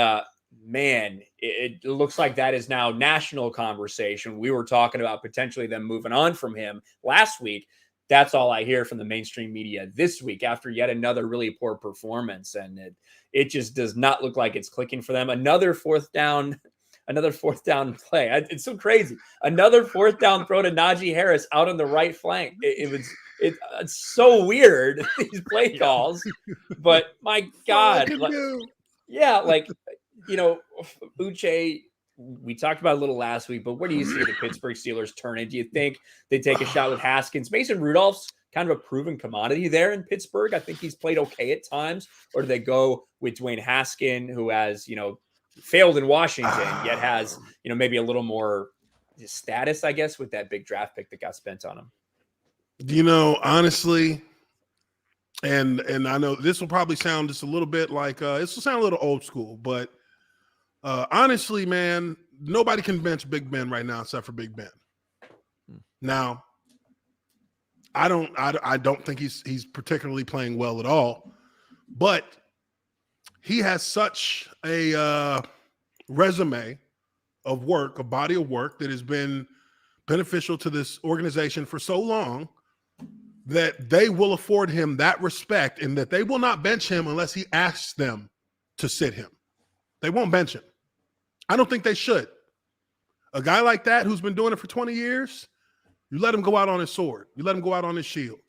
man, it looks like that is now national conversation. We were talking about potentially them moving on from him last week. That's all I hear from the mainstream media this week after yet another really poor performance. And it just does not look like it's clicking for them. Another fourth down play. It's so crazy. Another fourth down throw to Najee Harris out on the right flank. It's so weird, these play calls. But my God, like, Uche, we talked about a little last week, but where do you see the Pittsburgh Steelers turning? Do you think they take a shot with Haskins? Mason Rudolph's kind of a proven commodity there in Pittsburgh. I think he's played okay at times. Or do they go with Dwayne Haskins, who has, failed in Washington, yet has, maybe a little more status, I guess, with that big draft pick that got spent on him? Honestly, and I know this will probably sound just a little bit like this will sound a little old school, but honestly, man, nobody can bench Big Ben right now except for Big Ben. Now, I don't think he's particularly playing well at all, but he has such a resume of work, a body of work that has been beneficial to this organization for so long that they will afford him that respect, and that they will not bench him unless he asks them to sit him. They won't bench him. I don't think they should. A guy like that who's been doing it for 20 years, you let him go out on his sword. You let him go out on his shield.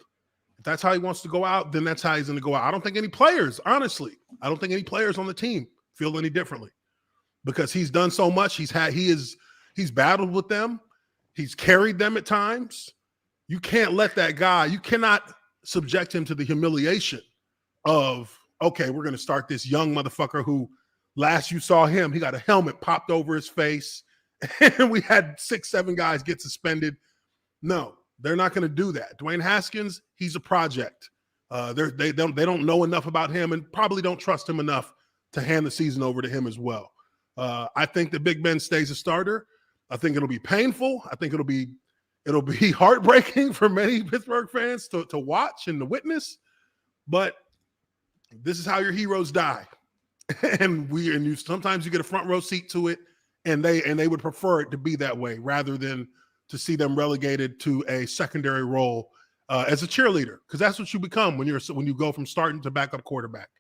If that's how he wants to go out, then that's how he's going to go out. I don't think any players, honestly, I don't think any players on the team feel any differently, because he's done so much. He's battled with them. He's carried them at times. You can't let that guy, you cannot subject him to the humiliation of, okay, we're going to start this young motherfucker who last you saw him, he got a helmet popped over his face and we had 6-7 guys get suspended. No, they're not going to do that. Dwayne Haskins, he's a project. They don't know enough about him and probably don't trust him enough to hand the season over to him as well. I think that Big Ben stays a starter. I think it'll be painful. I think it'll be heartbreaking for many Pittsburgh fans to watch and to witness, but this is how your heroes die. And you sometimes you get a front row seat to it, and they would prefer it to be that way rather than to see them relegated to a secondary role as a cheerleader, because that's what you become when you go from starting to backup quarterback.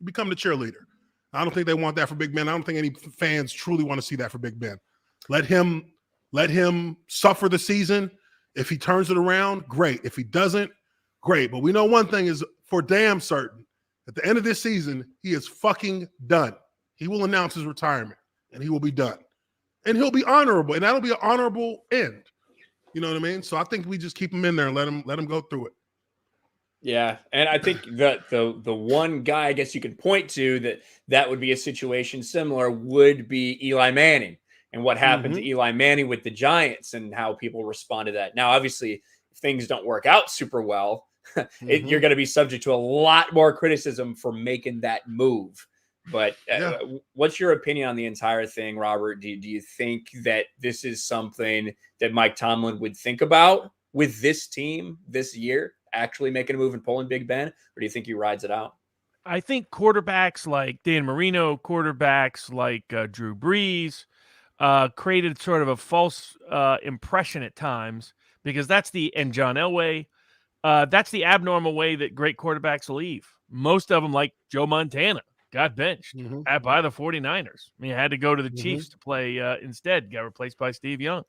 You become the cheerleader. I don't think they want that for Big Ben. I don't think any fans truly want to see that for Big Ben. Let him suffer the season. If he turns it around, great. If he doesn't, great. But we know one thing is for damn certain. At the end of this season, he is fucking done. He will announce his retirement, and he will be done. And he'll be honorable, and that'll be an honorable end. You know what I mean? So I think we just keep him in there and let him go through it. Yeah, and I think that the one guy I guess you could point to that would be a situation similar would be Eli Manning. And what happened to Eli Manning with the Giants and how people respond to that. Now, obviously, if things don't work out super well, you're going to be subject to a lot more criticism for making that move. But what's your opinion on the entire thing, Robert? Do you think that this is something that Mike Tomlin would think about with this team this year, actually making a move and pulling Big Ben? Or do you think he rides it out? I think quarterbacks like Dan Marino, quarterbacks like Drew Brees, created sort of a false impression at times, because and John Elway, that's the abnormal way that great quarterbacks leave. Most of them, like Joe Montana, got benched by the 49ers. I mean, had to go to the Chiefs to play instead, got replaced by Steve Young.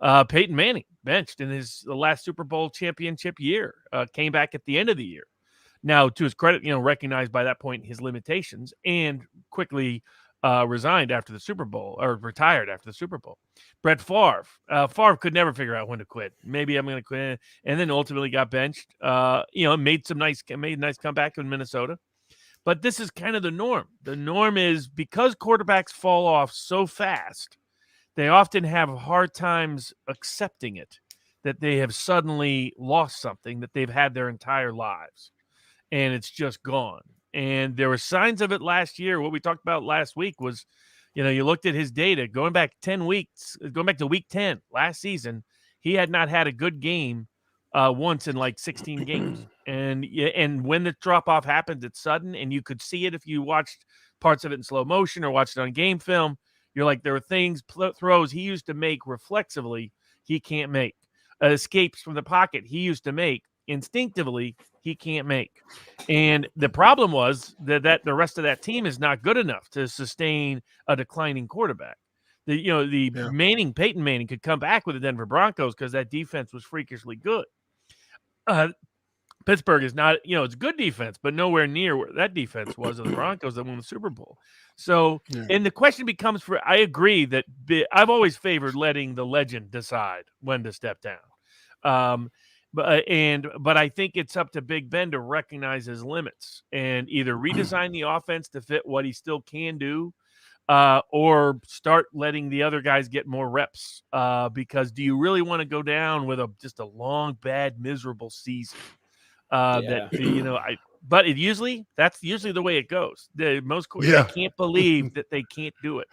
Peyton Manning, benched in his last Super Bowl championship year, came back at the end of the year. Now, to his credit, recognized by that point his limitations and quickly resigned after the Super Bowl, or retired after the Super Bowl. Brett Favre. Favre could never figure out when to quit. Maybe I'm going to quit, and then ultimately got benched. Made a nice comeback in Minnesota. But this is kind of the norm. The norm is because quarterbacks fall off so fast, they often have hard times accepting it, that they have suddenly lost something that they've had their entire lives, and it's just gone. And there were signs of it last year. What we talked about last week was, you looked at his data going back 10 weeks, going back to week 10 last season, he had not had a good game once in like 16 games. And when the drop-off happened, it's sudden, and you could see it if you watched parts of it in slow motion or watched it on game film. You're like, there are things, throws he used to make reflexively, he can't make. Escapes from the pocket he used to make instinctively, he can't make. And the problem was that the rest of that team is not good enough to sustain a declining quarterback. Peyton Manning could come back with the Denver Broncos because that defense was freakishly good. Pittsburgh is not, it's good defense, but nowhere near where that defense was of the Broncos that won the Super Bowl. So, and the question becomes I agree that I've always favored letting the legend decide when to step down. But I think it's up to Big Ben to recognize his limits and either redesign the offense to fit what he still can do, or start letting the other guys get more reps. Because do you really want to go down with just a long, bad, miserable season? But that's usually the way it goes. They can't believe that they can't do it.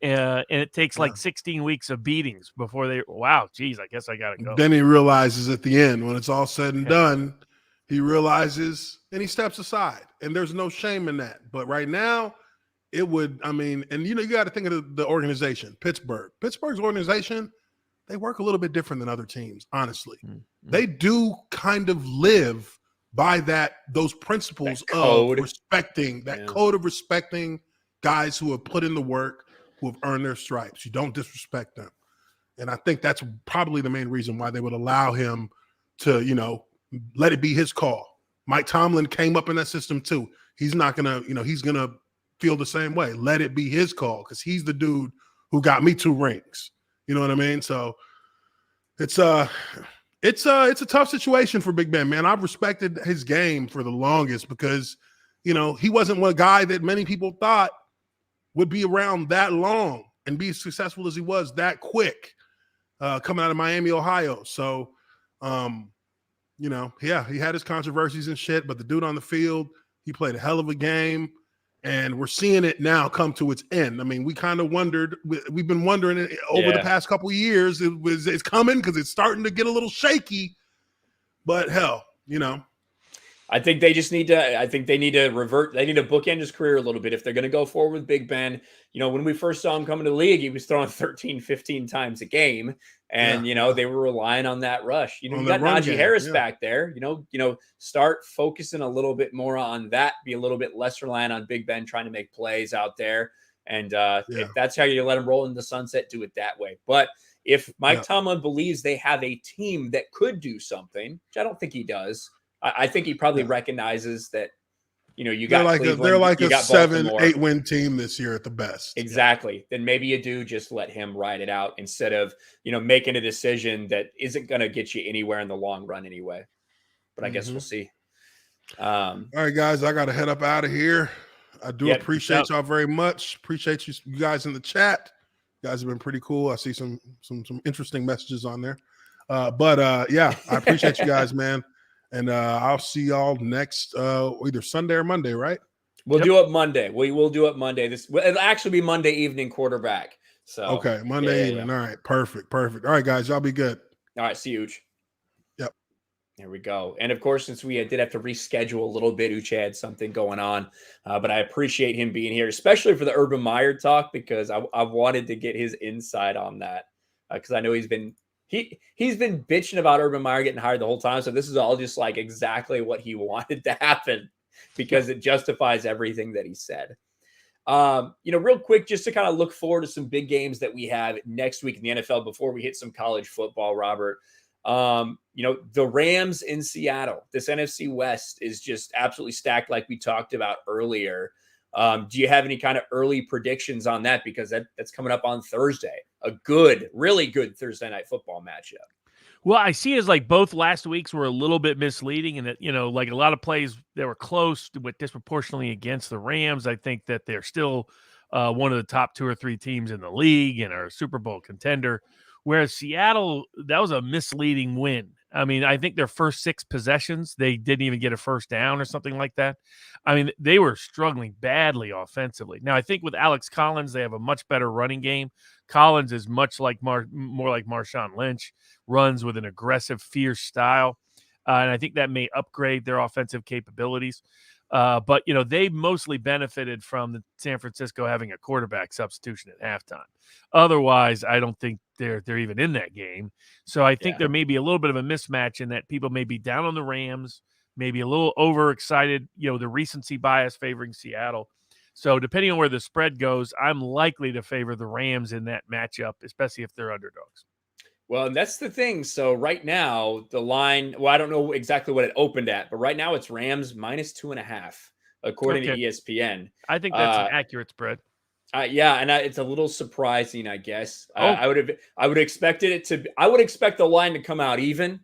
And it takes like 16 weeks of beatings before I guess I got to go. Then he realizes at the end, when it's all said and done, he realizes and he steps aside, and there's no shame in that. But right now you got to think of the organization, Pittsburgh's organization. They work a little bit different than other teams. Honestly, they do kind of live by those principles of respecting code of respecting guys who have put in the work, who have earned their stripes. You don't disrespect them. And I think that's probably the main reason why they would allow him to, let it be his call. Mike Tomlin came up in that system too. He's not going to, he's going to feel the same way. Let it be his call because he's the dude who got me 2 rings. You know what I mean? So it's a tough situation for Big Ben, man. I've respected his game for the longest because, he wasn't one guy that many people thought would be around that long and be as successful as he was that quick, coming out of Miami, Ohio. So, he had his controversies and shit, but the dude on the field, he played a hell of a game. And we're seeing it now come to its end. I mean, we kind of wondered. We've been wondering it over the past couple of years. It's coming because it's starting to get a little shaky. But hell, I think they just need to. I think they need to revert. They need to bookend his career a little bit if they're going to go forward with Big Ben. When we first saw him coming to the league, he was throwing 13, 15 times a game. And, they were relying on that rush. You got Najee Harris back there, start focusing a little bit more on that, be a little bit less reliant on Big Ben trying to make plays out there. And if that's how you let him roll in the sunset, do it that way. But if Mike Tomlin believes they have a team that could do something, which I don't think he does, I think he probably recognizes that, you got they're like a 7-8 win team this year at the best. Exactly. Then maybe you do just let him ride it out instead of, making a decision that isn't going to get you anywhere in the long run anyway. But I guess we'll see. All right, guys, I got to head up out of here. I do appreciate y'all very much. Appreciate you guys in the chat. You guys have been pretty cool. I see some interesting messages on there. I appreciate you guys, man. And I'll see y'all next either Sunday or Monday, right? We'll do it Monday. We will do it Monday. It'll actually be Monday evening quarterback. So okay, Monday evening. Yeah. All right, perfect. All right, guys, y'all be good. All right, see you, Uch. Yep. There we go. And of course, since we did have to reschedule a little bit, Uch had something going on, but I appreciate him being here, especially for the Urban Meyer talk, because I wanted to get his insight on that because I know he's been bitching about Urban Meyer getting hired the whole time. So this is all just like exactly what he wanted to happen because it justifies everything that he said. Real quick, just to kind of look forward to some big games that we have next week in the NFL before we hit some college football, Robert. The Rams in Seattle, this NFC West is just absolutely stacked like we talked about earlier. Do you have any kind of early predictions on that? Because that's coming up on Thursday, a really good Thursday night football matchup. Well, I see it as like both last weeks were a little bit misleading and that, like a lot of plays that were close went disproportionately against the Rams. I think that they're still one of the top 2 or 3 teams in the league and are a Super Bowl contender. Whereas Seattle, that was a misleading win. I mean, I think their first 6 possessions, they didn't even get a first down or something like that. I mean, they were struggling badly offensively. Now, I think with Alex Collins, they have a much better running game. Collins is much like more like Marshawn Lynch, runs with an aggressive, fierce style. And I think that may upgrade their offensive capabilities. But they mostly benefited from the San Francisco having a quarterback substitution at halftime. Otherwise, I don't think they're even in that game. So I think Yeah. there may be a little bit of a mismatch in that people may be down on the Rams, maybe a little overexcited. The recency bias favoring Seattle. So depending on where the spread goes, I'm likely to favor the Rams in that matchup, especially if they're underdogs. Well, and that's the thing. So right now, the line, well, I don't know exactly what it opened at, but right now it's Rams -2.5, according to Okay. ESPN. I think that's an accurate spread. Yeah, and it's a little surprising, I guess. Oh. I would expected it to. I would expect the line to come out even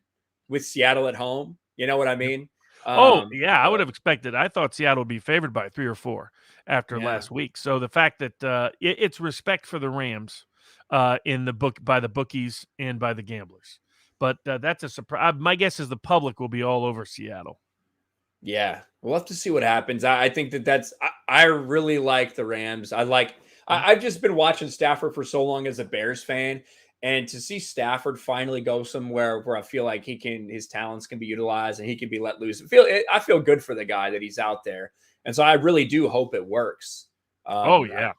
with Seattle at home. You know what I mean? Yeah, I would But have expected. I thought Seattle would be favored by 3 or 4 after yeah, last week. So the fact that it's respect for the Rams in the book by the bookies and by the gamblers, but that's a surprise. My guess is the public will be all over Seattle. yeah, we'll have to see what happens. I think that's. I really like the Rams. I've just been watching Stafford for so long as a Bears fan, and to see Stafford finally go somewhere where I feel like his talents can be utilized and he can be let loose. I feel good for the guy that he's out there, and so I really do hope it works. Oh yeah,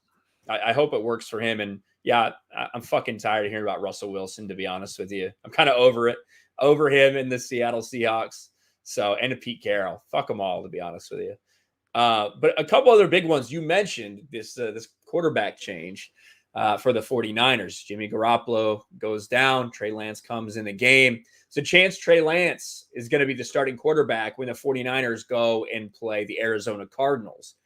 I hope it works for him. And yeah, I'm fucking tired of hearing about Russell Wilson. To be honest with you, I'm kind of over him in the Seattle Seahawks. So, and Pete Carroll, fuck them all, to be honest with you. But a couple other big ones. You mentioned this quarterback change for the 49ers. Jimmy Garoppolo goes down. Trey Lance comes in the game. So chance Trey Lance is going to be the starting quarterback when the 49ers go and play the Arizona Cardinals.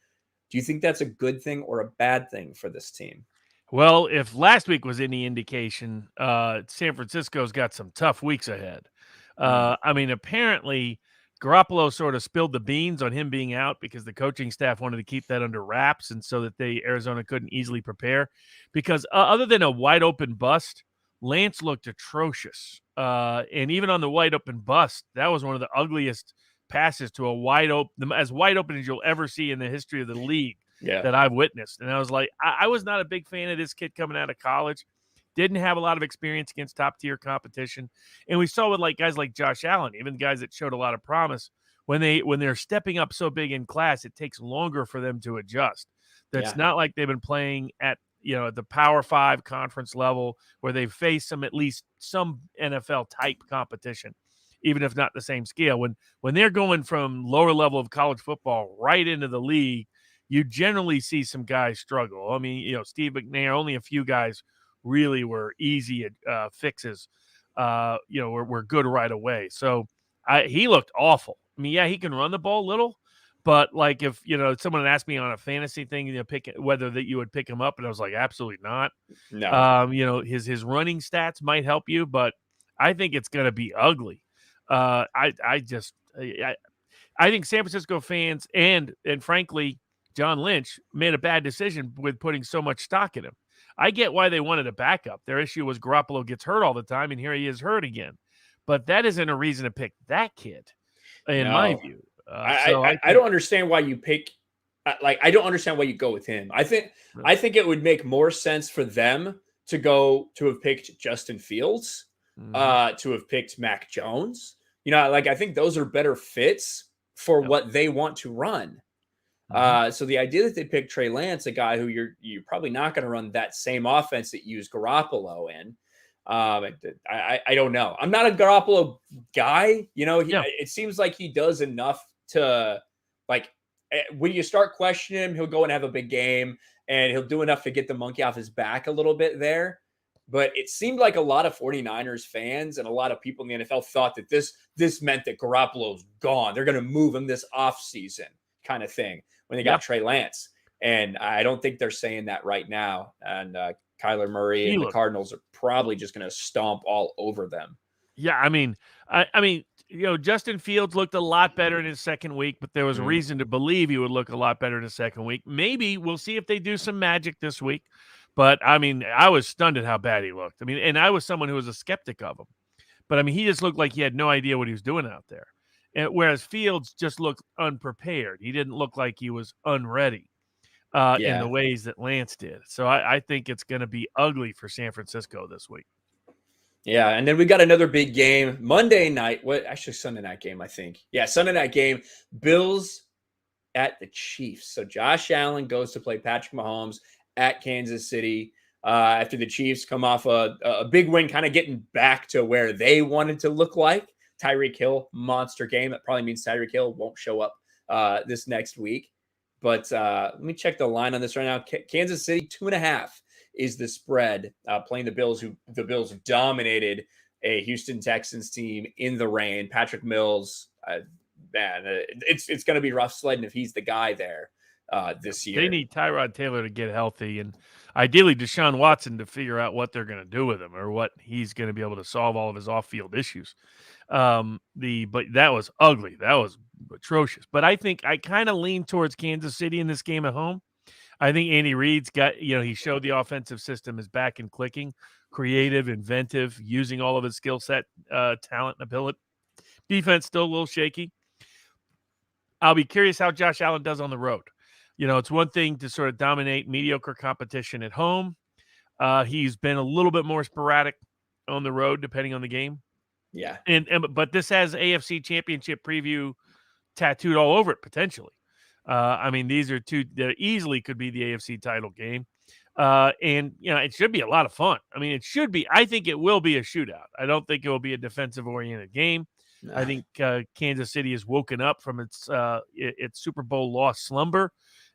Do you think that's a good thing or a bad thing for this team? Well, if last week was any indication, San Francisco's got some tough weeks ahead. Apparently, Garoppolo sort of spilled the beans on him being out because the coaching staff wanted to keep that under wraps, and so that Arizona couldn't easily prepare. Because other than a wide open bust, Lance looked atrocious, and even on the wide open bust, that was one of the ugliest passes to as wide open as you'll ever see in the history of the league. Yeah. That I've witnessed. And I was like, I was not a big fan of this kid coming out of college. Didn't have a lot of experience against top tier competition. And we saw with guys like Josh Allen, even guys that showed a lot of promise, when they're stepping up so big in class, it takes longer for them to adjust. That's not like they've been playing at the Power 5 conference level where they've faced at least some NFL type competition, even if not the same scale. When they're going from lower level of college football right into the league, you generally see some guys struggle. I mean, Steve McNair, only a few guys really were easy fixes, were good right away. So he looked awful. I mean, yeah, he can run the ball a little, but like if, someone asked me on a fantasy thing, pick whether that you would pick him up. And I was like, absolutely not. No. His running stats might help you, but I think it's going to be ugly. I think San Francisco fans and frankly, John Lynch made a bad decision with putting so much stock in him. I get why they wanted a backup. Their issue was Garoppolo gets hurt all the time, and here he is hurt again. But that isn't a reason to pick that kid, in my view. I don't understand why you pick. I don't understand why you go with him. I think it would make more sense for them to have picked Justin Fields, to have picked Mac Jones. I think those are better fits for what they want to run. So the idea that they picked Trey Lance, a guy who you're probably not going to run that same offense that you use Garoppolo in. I don't know. I'm not a Garoppolo guy. It seems like he does enough to when you start questioning him, he'll go and have a big game and he'll do enough to get the monkey off his back a little bit there. But it seemed like a lot of 49ers fans and a lot of people in the NFL thought that this meant that Garoppolo's gone. They're going to move him this offseason kind of thing when they got Trey Lance. And I don't think they're saying that right now. And Kyler Murray and the Cardinals are probably just going to stomp all over them. Yeah, I mean, Justin Fields looked a lot better in his second week, but there was a reason to believe he would look a lot better in his second week. Maybe we'll see if they do some magic this week. But, I mean, I was stunned at how bad he looked. I mean, and I was someone who was a skeptic of him. But, I mean, he just looked like he had no idea what he was doing out there. Whereas Fields just looked unprepared. He didn't look like he was unready in the ways that Lance did. So I think it's going to be ugly for San Francisco this week. Yeah, and then we got another big game Monday night. Sunday night game, I think. Yeah, Sunday night game. Bills at the Chiefs. So Josh Allen goes to play Patrick Mahomes at Kansas City after the Chiefs come off a big win, kind of getting back to where they wanted to look like. Tyreek Hill, monster game. That probably means Tyreek Hill won't show up this next week. But let me check the line on this right now. Kansas City, 2.5 is the spread, playing the Bills, who the Bills dominated a Houston Texans team in the rain. Patrick Mills, man, it's going to be rough sledding if he's the guy there this year. They need Tyrod Taylor to get healthy, and ideally Deshaun Watson to figure out what they're going to do with him or what he's going to be able to solve all of his off-field issues. But that was ugly. That was atrocious. But I think I kind of lean towards Kansas City in this game at home. I think Andy Reid's got, he showed the offensive system is back and clicking, creative, inventive, using all of his skill set, talent, and ability. Defense still a little shaky. I'll be curious how Josh Allen does on the road. It's one thing to sort of dominate mediocre competition at home. He's been a little bit more sporadic on the road, depending on the game. Yeah. But this has AFC Championship preview tattooed all over it, potentially. These are two that easily could be the AFC title game. It should be a lot of fun. It should be. I think it will be a shootout. I don't think it will be a defensive-oriented game. No. I think Kansas City has woken up from its Super Bowl loss slumber,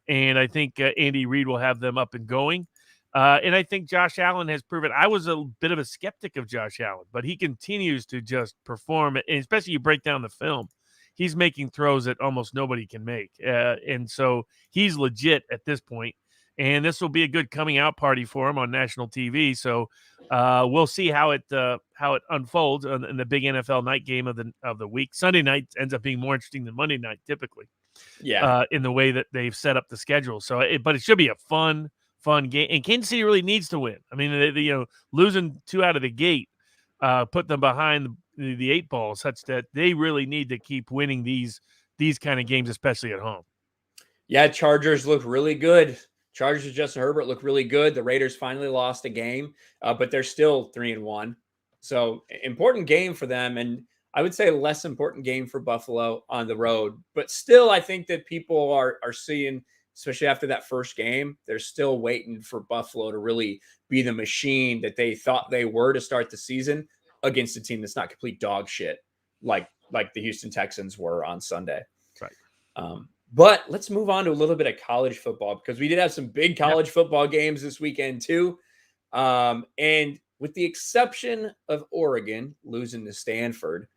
and I think Andy Reid will have them up and going. And I think Josh Allen has proven. I was a bit of a skeptic of Josh Allen, but he continues to just perform, and especially you break down the film. He's making throws that almost nobody can make. And so he's legit at this point. And this will be a good coming out party for him on national TV. So we'll see how it unfolds in the big NFL night game of the week. Sunday night ends up being more interesting than Monday night typically. Yeah. In the way that they've set up the schedule. So, but it should be a fun game. And Kansas City really needs to win. They losing 2 out of the gate put them behind the 8 ball, such that they really need to keep winning these kind of games, especially at home. Yeah, Chargers look really good. Chargers with Justin Herbert look really good. The Raiders finally lost a game, but they're still 3-1. So important game for them. And I would say a less important game for Buffalo on the road. But still, I think that people are seeing, especially after that first game, they're still waiting for Buffalo to really be the machine that they thought they were to start the season against a team that's not complete dog shit like the Houston Texans were on Sunday. Right. But let's move on to a little bit of college football, because we did have some big college football games this weekend too. And with the exception of Oregon losing to Stanford,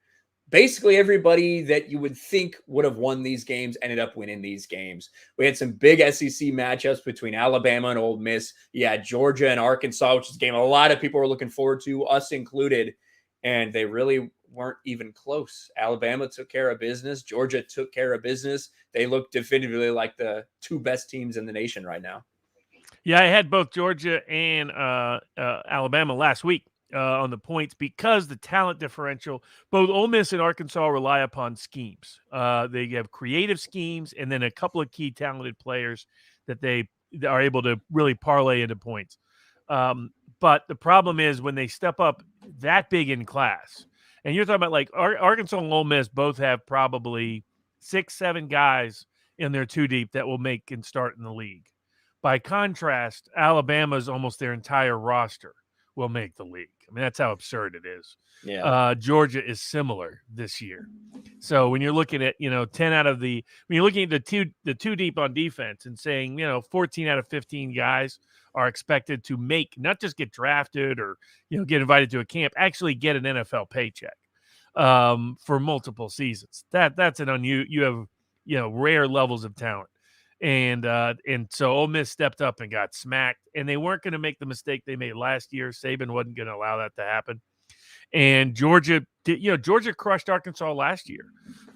basically everybody that you would think would have won these games ended up winning these games. We had some big SEC matchups between Alabama and Ole Miss. Yeah, Georgia and Arkansas, which is a game a lot of people were looking forward to, us included. And they really weren't even close. Alabama took care of business. Georgia took care of business. They look definitively like the 2 best teams in the nation right now. Yeah, I had both Georgia and Alabama last week on the points, because the talent differential, both Ole Miss and Arkansas rely upon schemes. They have creative schemes and then a couple of key talented players that they are able to really parlay into points. But the problem is when they step up that big in class, and you're talking about like Arkansas and Ole Miss both have probably 6-7 guys in their 2 deep that will make and start in the league. By contrast, Alabama's almost their entire roster will make the league. That's how absurd it is. Yeah. Georgia is similar this year. So when you're looking at, 10 out of when you're looking at the two deep on defense and saying, 14 out of 15 guys are expected to make, not just get drafted or, get invited to a camp, actually get an NFL paycheck for multiple seasons. That's you have, rare levels of talent. And so Ole Miss stepped up and got smacked, and they weren't going to make the mistake they made last year. Saban wasn't going to allow that to happen. And Georgia crushed Arkansas last year.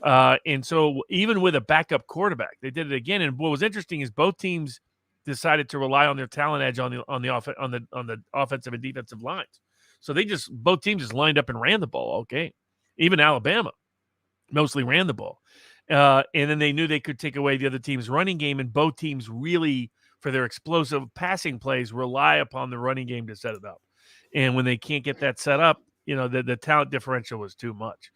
And so even with a backup quarterback, they did it again. And what was interesting is both teams decided to rely on their talent edge on the offensive and defensive lines. So both teams just lined up and ran the ball all game. Even Alabama mostly ran the ball. And then they knew they could take away the other team's running game, and both teams really, for their explosive passing plays, rely upon the running game to set it up. And when they can't get that set up, the talent differential was too much.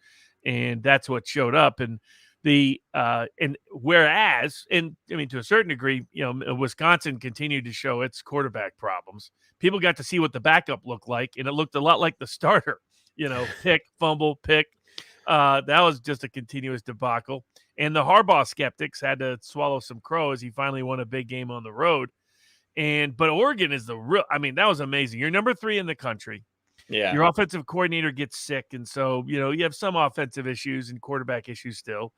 And that's what showed up. And And whereas, and I mean, to a certain degree, Wisconsin continued to show its quarterback problems. People got to see what the backup looked like, and it looked a lot like the starter. Pick, fumble, pick. That was just a continuous debacle. And the Harbaugh skeptics had to swallow some crow as he finally won a big game on the road. But Oregon is that was amazing. You're number 3 in the country. Yeah. Your offensive coordinator gets sick, and so you have some offensive issues and quarterback issues still,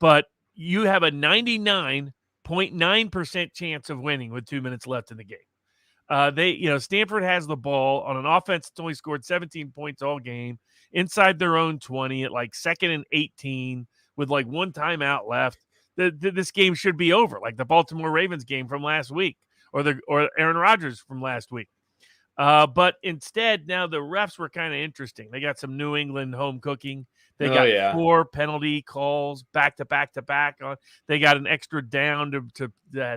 but you have a 99.9% chance of winning with 2 minutes left in the game. Stanford has the ball on an offense that's only scored 17 points all game inside their own 20 at like 2nd and 18 with like one timeout left. This game should be over, like the Baltimore Ravens game from last week or Aaron Rodgers from last week. But instead, now the refs were kind of interesting. They got some New England home cooking. They got 4 penalty calls back to back to back. They got an extra down to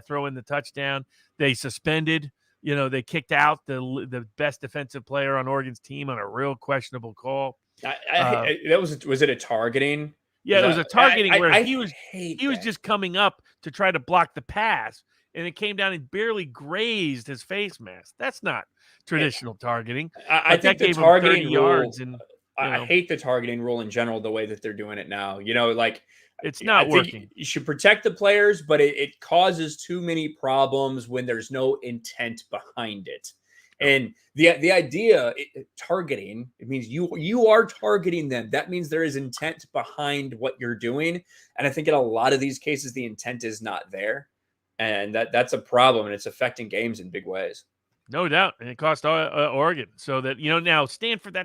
throw in the touchdown. They suspended. They kicked out the best defensive player on Oregon's team on a real questionable call. Was it a targeting? Yeah, it was a targeting where he was just coming up to try to block the pass, and it came down and barely grazed his face mask. That's not traditional targeting. I think the targeting rule, yards and I hate the targeting rule in general, the way that they're doing it now. It's not working. You should protect the players, but it causes too many problems when there's no intent behind it. And the idea, targeting, it means you are targeting them. That means there is intent behind what you're doing. And I think in a lot of these cases, the intent is not there. And that's a problem, and it's affecting games in big ways. No doubt. And it cost Oregon. So that, now Stanford,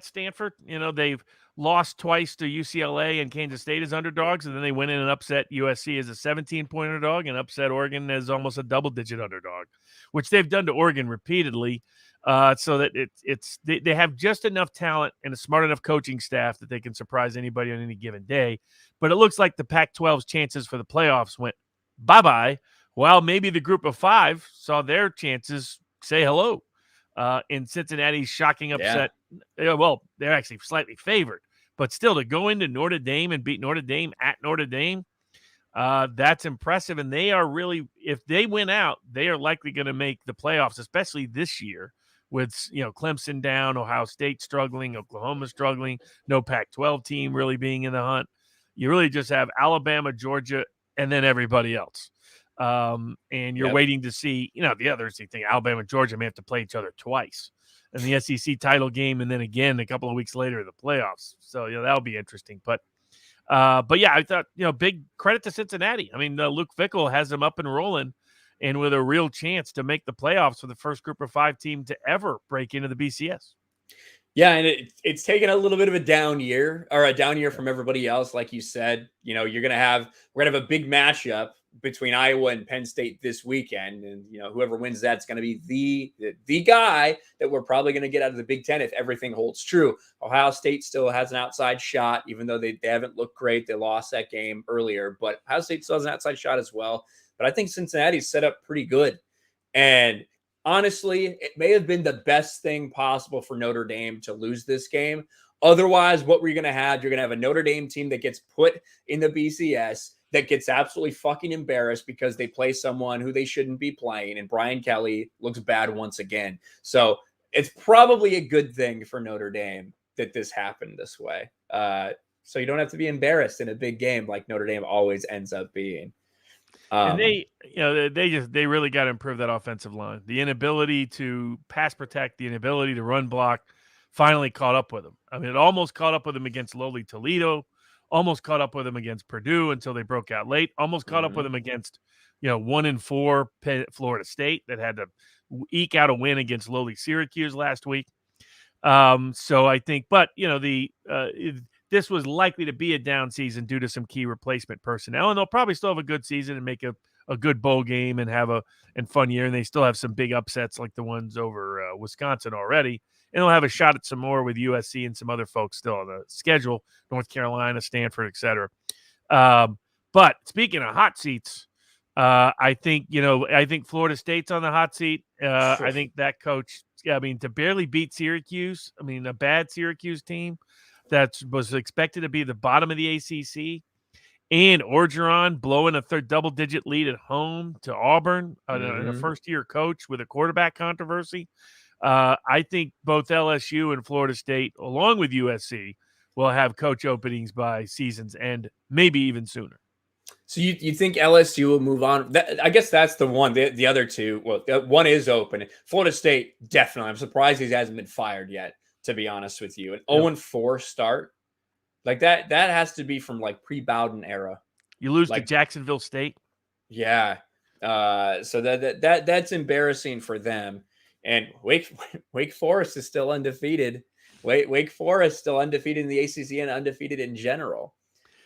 they've lost twice to UCLA and Kansas State as underdogs. And then they went in and upset USC as a 17-point underdog and upset Oregon as almost a double-digit underdog, which they've done to Oregon repeatedly. So that they have just enough talent and a smart enough coaching staff that they can surprise anybody on any given day. But it looks like the Pac-12's chances for the playoffs went bye-bye, while maybe the group of 5 saw their chances say hello. In Cincinnati's shocking upset. Yeah. Well, they're actually slightly favored, but still to go into Notre Dame and beat Notre Dame at Notre Dame, that's impressive. And they are really, if they win out, they are likely going to make the playoffs, especially this year with, Clemson down, Ohio State struggling, Oklahoma struggling, no Pac-12 team really being in the hunt. You really just have Alabama, Georgia, and then everybody else. And you're waiting to see, the other thing, Alabama and Georgia may have to play each other twice in the SEC title game, and then again a couple of weeks later in the playoffs. So that'll be interesting. But yeah, I thought big credit to Cincinnati. I mean, Luke Fickell has them up and rolling, and with a real chance to make the playoffs for the first group of 5 team to ever break into the BCS. Yeah, and it's taken a little bit of a down year from everybody else, like you said. We're gonna have a big matchup between Iowa and Penn State this weekend, and whoever wins that's going to be the guy that we're probably going to get out of the Big Ten if everything holds true. Ohio State still has an outside shot, even though they haven't looked great. They lost that game earlier, but Ohio State still has an outside shot as well. But I think Cincinnati's set up pretty good, and honestly, it may have been the best thing possible for Notre Dame to lose this game. Otherwise, what we're going to have, you're going to have a Notre Dame team that gets put in the BCS that gets absolutely fucking embarrassed because they play someone who they shouldn't be playing, and Brian Kelly looks bad once again. So it's probably a good thing for Notre Dame that this happened this way. So you don't have to be embarrassed in a big game like Notre Dame always ends up being. And they really got to improve that offensive line. The inability to pass protect, the inability to run block finally caught up with them. I mean, it almost caught up with them against lowly Toledo, almost caught up with them against Purdue until they broke out late, almost caught up with them against, 1-4 Florida State that had to eke out a win against lowly Syracuse last week. So I think, but, this was likely to be a down season due to some key replacement personnel, and they'll probably still have a good season and make a good bowl game and have a fun year. And they still have some big upsets like the ones over Wisconsin already. And they'll have a shot at some more with USC and some other folks still on the schedule, North Carolina, Stanford, et cetera. But speaking of hot seats, I think Florida State's on the hot seat. I think that coach, to barely beat Syracuse, a bad Syracuse team that was expected to be the bottom of the ACC, and Orgeron blowing a third double-digit lead at home to Auburn, and a first-year coach with a quarterback controversy. I think both LSU and Florida State, along with USC, will have coach openings by season's end, maybe even sooner. So you think LSU will move on? I guess that's the one. The other two, well, one is open. Florida State, definitely. I'm surprised he hasn't been fired yet, to be honest with you. An 0-4 start. Like that has to be from like pre-Bowden era. You lose like, to Jacksonville State. Yeah. So that's embarrassing for them. And Wake Forest is still undefeated. Wake Forest still undefeated in the ACC and undefeated in general.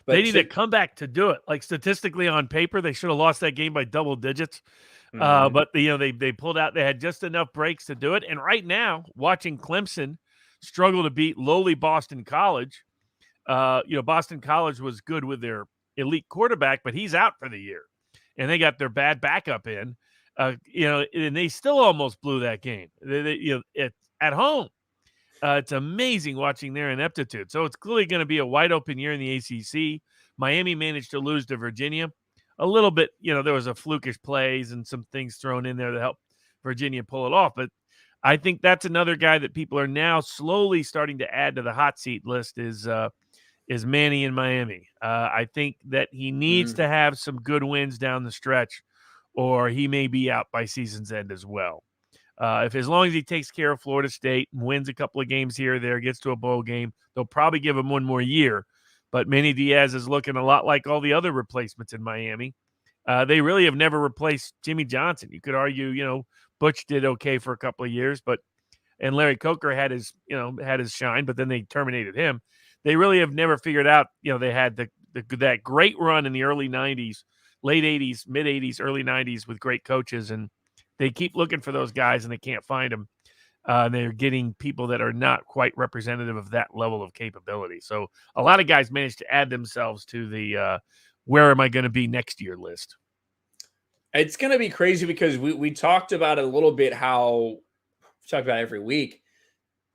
But they need a comeback to do it. Like statistically on paper, they should have lost that game by double digits. But they pulled out. They had just enough breaks to do it. And right now, watching Clemson struggle to beat lowly Boston College. Boston College was good with their elite quarterback, but he's out for the year, and they got their bad backup in. And they still almost blew that game. At home. It's amazing watching their ineptitude. So it's clearly going to be a wide open year in the ACC. Miami managed to lose to Virginia a little bit. There was a flukish plays and some things thrown in there to help Virginia pull it off. But I think that's another guy that people are now slowly starting to add to the hot seat list is Manny in Miami. I think that he needs to have some good wins down the stretch, or he may be out by season's end as well. As long as he takes care of Florida State and wins a couple of games here or there, gets to a bowl game, they'll probably give him one more year. But Manny Diaz is looking a lot like all the other replacements in Miami. They really have never replaced Jimmy Johnson. You could argue, Butch did okay for a couple of years, and Larry Coker had his shine, but then they terminated him. They really have never figured out, they had that great run in the early 90s, late 80s, mid 80s, early 90s with great coaches, and they keep looking for those guys and they can't find them. They're getting people that are not quite representative of that level of capability. So a lot of guys managed to add themselves to the where am I going to be next year list. It's going to be crazy because we talked about it a little bit, we talk about it every week,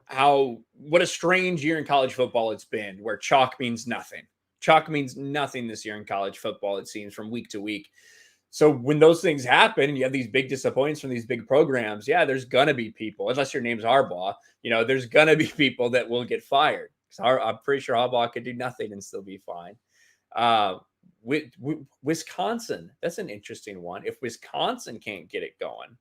what a strange year in college football it's been, where chalk means nothing. Chalk means nothing this year in college football, it seems, from week to week. So when those things happen and you have these big disappointments from these big programs, there's going to be people, unless your name's Harbaugh, there's going to be people that will get fired. I'm pretty sure Harbaugh could do nothing and still be fine. Wisconsin, that's an interesting one. If Wisconsin can't get it going.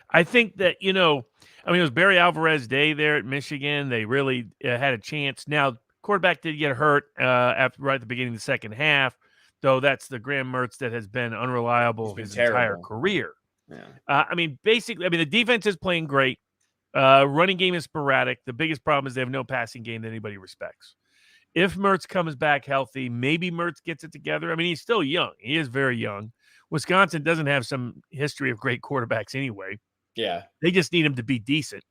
I think that, it was Barry Alvarez Day there at Michigan. They really had a chance. Now, quarterback did get hurt right at the beginning of the second half. Though that's the Graham Mertz that has been unreliable his entire career. Yeah. Basically, the defense is playing great. Running game is sporadic. The biggest problem is they have no passing game that anybody respects. If Mertz comes back healthy, maybe Mertz gets it together. He's still young. He is very young. Wisconsin doesn't have some history of great quarterbacks anyway. Yeah. They just need him to be decent.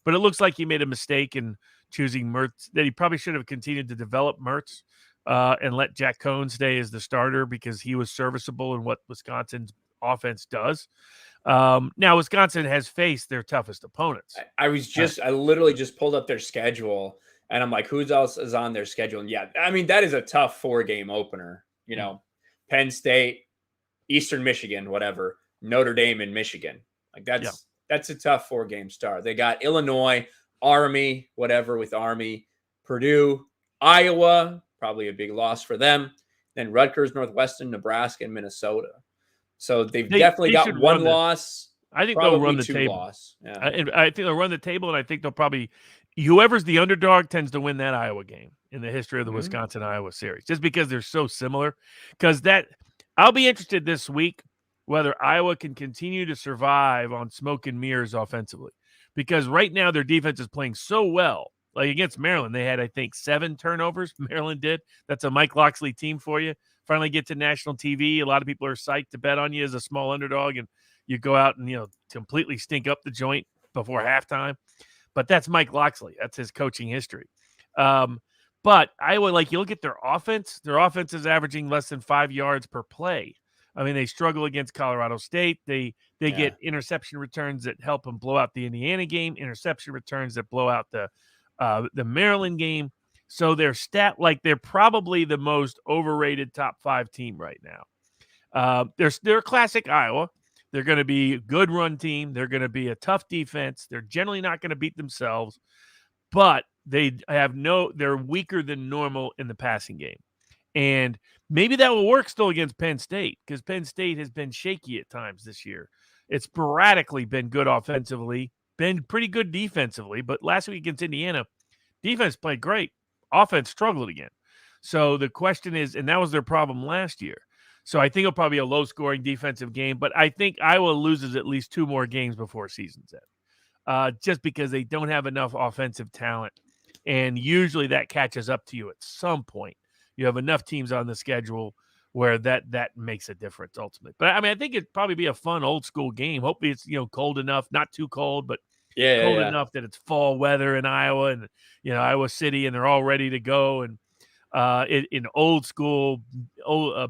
But it looks like he made a mistake in choosing Mertz, that he probably should have continued to develop Mertz. And let Jack Cohn stay as the starter because he was serviceable in what Wisconsin's offense does. Now, Wisconsin has faced their toughest opponents. I literally just pulled up their schedule, and I'm like, who else is on their schedule? And that is a tough 4-game opener. Penn State, Eastern Michigan, whatever, Notre Dame and Michigan. That's a tough 4-game start. They got Illinois, Army, whatever with Army, Purdue, Iowa, probably a big loss for them. Then Rutgers, Northwestern, Nebraska, and Minnesota. So they've definitely got one loss. I think they'll run the table. Yeah. I think they'll run the table, and I think they'll probably whoever's the underdog tends to win that Iowa game in the history of the Wisconsin-Iowa series, just because they're so similar. Because I'll be interested this week whether Iowa can continue to survive on smoke and mirrors offensively, because right now their defense is playing so well. Like against Maryland, they had, I think, 7 turnovers. Maryland did. That's a Mike Locksley team for you. Finally get to national TV. A lot of people are psyched to bet on you as a small underdog, and you go out and, completely stink up the joint before halftime. But that's Mike Locksley. That's his coaching history. But Iowa, you look at their offense is averaging less than 5 yards per play. They struggle against Colorado State. They get interception returns that help them blow out the Indiana game, interception returns that blow out the Maryland game. So they're they're probably the most overrated top 5 team right now. They're classic Iowa. They're going to be a good run team. They're going to be a tough defense. They're generally not going to beat themselves, but they're weaker than normal in the passing game. And maybe that will work still against Penn State, because Penn State has been shaky at times this year. It's sporadically been good offensively, been pretty good defensively, but last week against Indiana, defense played great. Offense struggled again. So the question is, and that was their problem last year. So I think it'll probably be a low-scoring defensive game, but I think Iowa loses at least 2 more games before season's end, just because they don't have enough offensive talent. And usually that catches up to you at some point. You have enough teams on the schedule where that makes a difference ultimately. But I mean, I think it'd probably be a fun old school game. Hopefully it's, cold enough, not too cold, but cold enough that it's fall weather in Iowa and, Iowa City, and they're all ready to go. And in old school,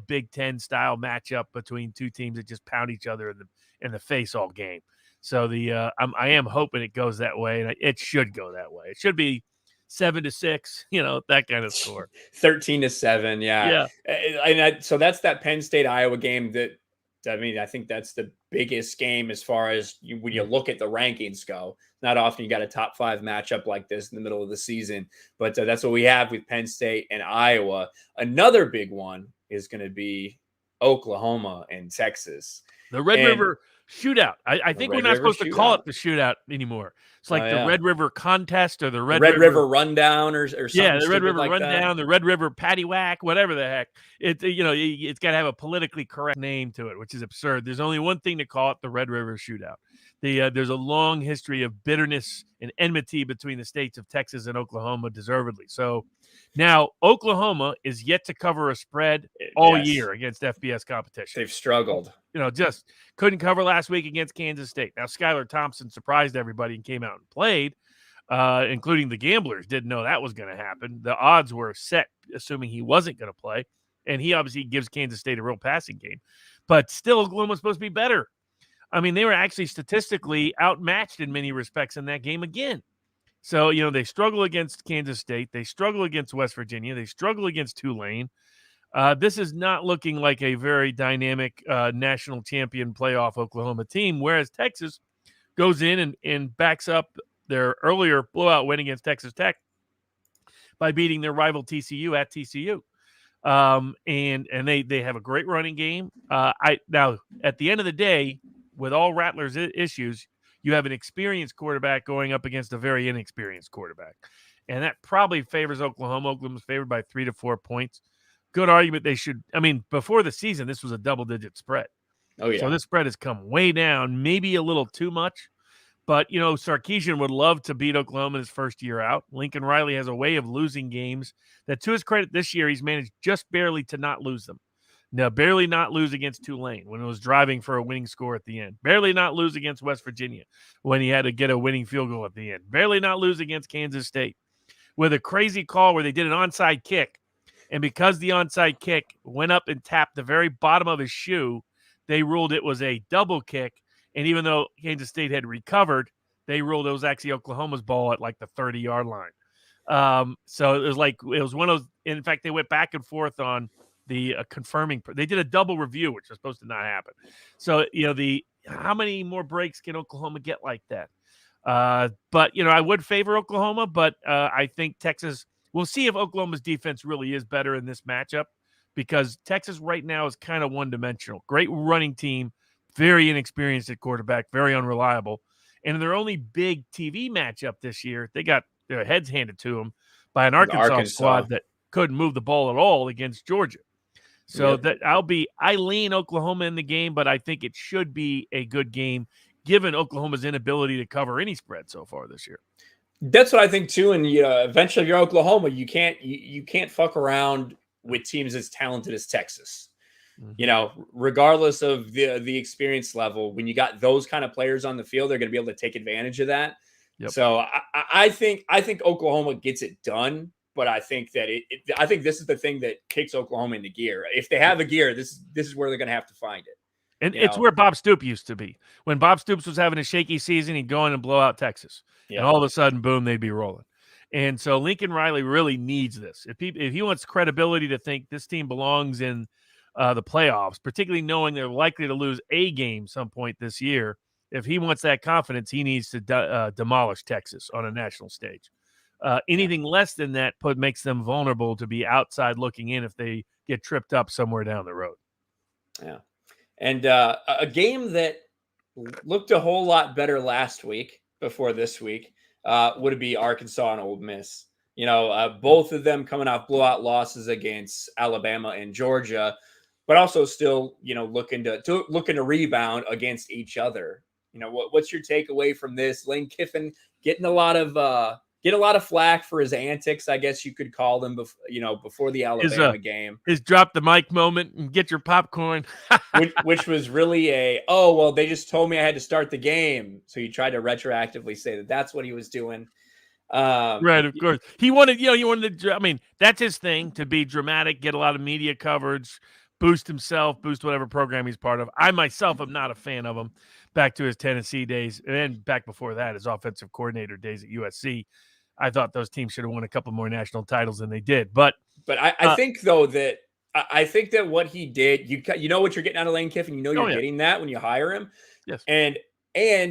Big Ten style matchup between two teams that just pound each other in the face all game. So I am hoping it goes that way, and it should go that way. It should be 7-6, that kind of score. 13-7, yeah. And so that's that Penn State Iowa game I think that's the biggest game as far as when you look at the rankings go. Not often you got a top 5 matchup like this in the middle of the season, but that's what we have with Penn State and Iowa. Another big one is going to be Oklahoma and Texas. The Red River Shootout. I think we're not supposed to call it the shootout anymore. It's like the Red River Contest or the Red River Rundown or something. Yeah, the Red River Rundown, the Red River Paddywhack, whatever the heck. It's got to have a politically correct name to it, which is absurd. There's only one thing to call it: the Red River Shootout. There's a long history of bitterness and enmity between the states of Texas and Oklahoma, deservedly. So now Oklahoma is yet to cover a spread all year against FBS competition. They've struggled. Just couldn't cover last week against Kansas State. Now, Skylar Thompson surprised everybody and came out and played, including the gamblers. Didn't know that was going to happen. The odds were set, assuming he wasn't going to play, and he obviously gives Kansas State a real passing game. But still, Oklahoma was supposed to be better. I mean, they were actually statistically outmatched in many respects in that game again. So, they struggle against Kansas State. They struggle against West Virginia. They struggle against Tulane. This is not looking like a very dynamic national champion playoff Oklahoma team, whereas Texas goes in and backs up their earlier blowout win against Texas Tech by beating their rival TCU at TCU. And they have a great running game. Now, at the end of the day, with all Rattler's issues, you have an experienced quarterback going up against a very inexperienced quarterback. And that probably favors Oklahoma. Oklahoma's favored by 3 to 4 points. Good argument they should. I mean, before the season, this was a double-digit spread. Oh, yeah. So this spread has come way down, maybe a little too much. But, Sarkisian would love to beat Oklahoma in his first year out. Lincoln Riley has a way of losing games that, to his credit, this year he's managed just barely to not lose them. Now, barely not lose against Tulane when it was driving for a winning score at the end. Barely not lose against West Virginia when he had to get a winning field goal at the end. Barely not lose against Kansas State with a crazy call where they did an onside kick. And because the onside kick went up and tapped the very bottom of his shoe, they ruled it was a double kick. And even though Kansas State had recovered, they ruled it was actually Oklahoma's ball at like the 30-yard line. So it was one of those. In fact, they went back and forth on the confirming. They did a double review, which was supposed to not happen. So, how many more breaks can Oklahoma get like that? But, I would favor Oklahoma, but I think Texas. We'll see if Oklahoma's defense really is better in this matchup, because Texas right now is kind of one-dimensional. Great running team, very inexperienced at quarterback, very unreliable. And in their only big TV matchup this year, they got their heads handed to them by an Arkansas squad that couldn't move the ball at all against Georgia. So I lean Oklahoma in the game, but I think it should be a good game given Oklahoma's inability to cover any spread so far this year. That's what I think too. And eventually, if you're Oklahoma, you can't fuck around with teams as talented as Texas. Mm-hmm. Regardless of the experience level, when you got those kind of players on the field, they're going to be able to take advantage of that. Yep. So I think Oklahoma gets it done, but I think that I think this is the thing that kicks Oklahoma into gear. If they have a gear, this is where they're going to have to find it. And it's where Bob Stoops used to be. When Bob Stoops was having a shaky season, he'd go in and blow out Texas. Yeah. And all of a sudden, boom, they'd be rolling. And so Lincoln Riley really needs this. If he wants credibility to think this team belongs in the playoffs, particularly knowing they're likely to lose a game some point this year, if he wants that confidence, he needs to demolish Texas on a national stage. Anything less than that makes them vulnerable to be outside looking in if they get tripped up somewhere down the road. Yeah. And a game that looked a whole lot better last week before this week would be Arkansas and Ole Miss. Both of them coming off blowout losses against Alabama and Georgia, but also still, looking to rebound against each other. What's your takeaway from this? Lane Kiffin getting a lot of flack for his antics, I guess you could call them, before the Alabama game. His drop the mic moment and get your popcorn. which was really they just told me I had to start the game. So you tried to retroactively say that that's what he was doing. Right, of course. He wanted to, I mean, that's his thing, to be dramatic, get a lot of media coverage, boost himself, boost whatever program he's part of. I myself am not a fan of him, back to his Tennessee days, and then back before that, his offensive coordinator days at USC. I thought those teams should have won a couple more national titles than they did. But I think, though, that I think that what he did, you know what you're getting out of Lane Kiffin. You're getting that when you hire him. Yes. And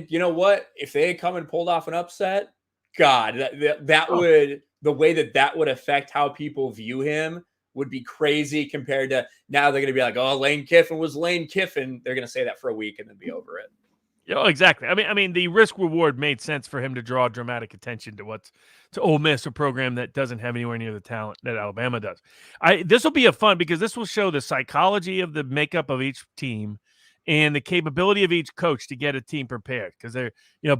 you know what? If they had come and pulled off an upset, God, that would, the way that would affect how people view him would be crazy compared to now. They're going to be like, oh, Lane Kiffin was Lane Kiffin. They're going to say that for a week and then be over it. Yeah, exactly. I mean, the risk reward made sense for him to draw dramatic attention to Ole Miss, a program that doesn't have anywhere near the talent that Alabama does. This will be because this will show the psychology of the makeup of each team and the capability of each coach to get a team prepared. Because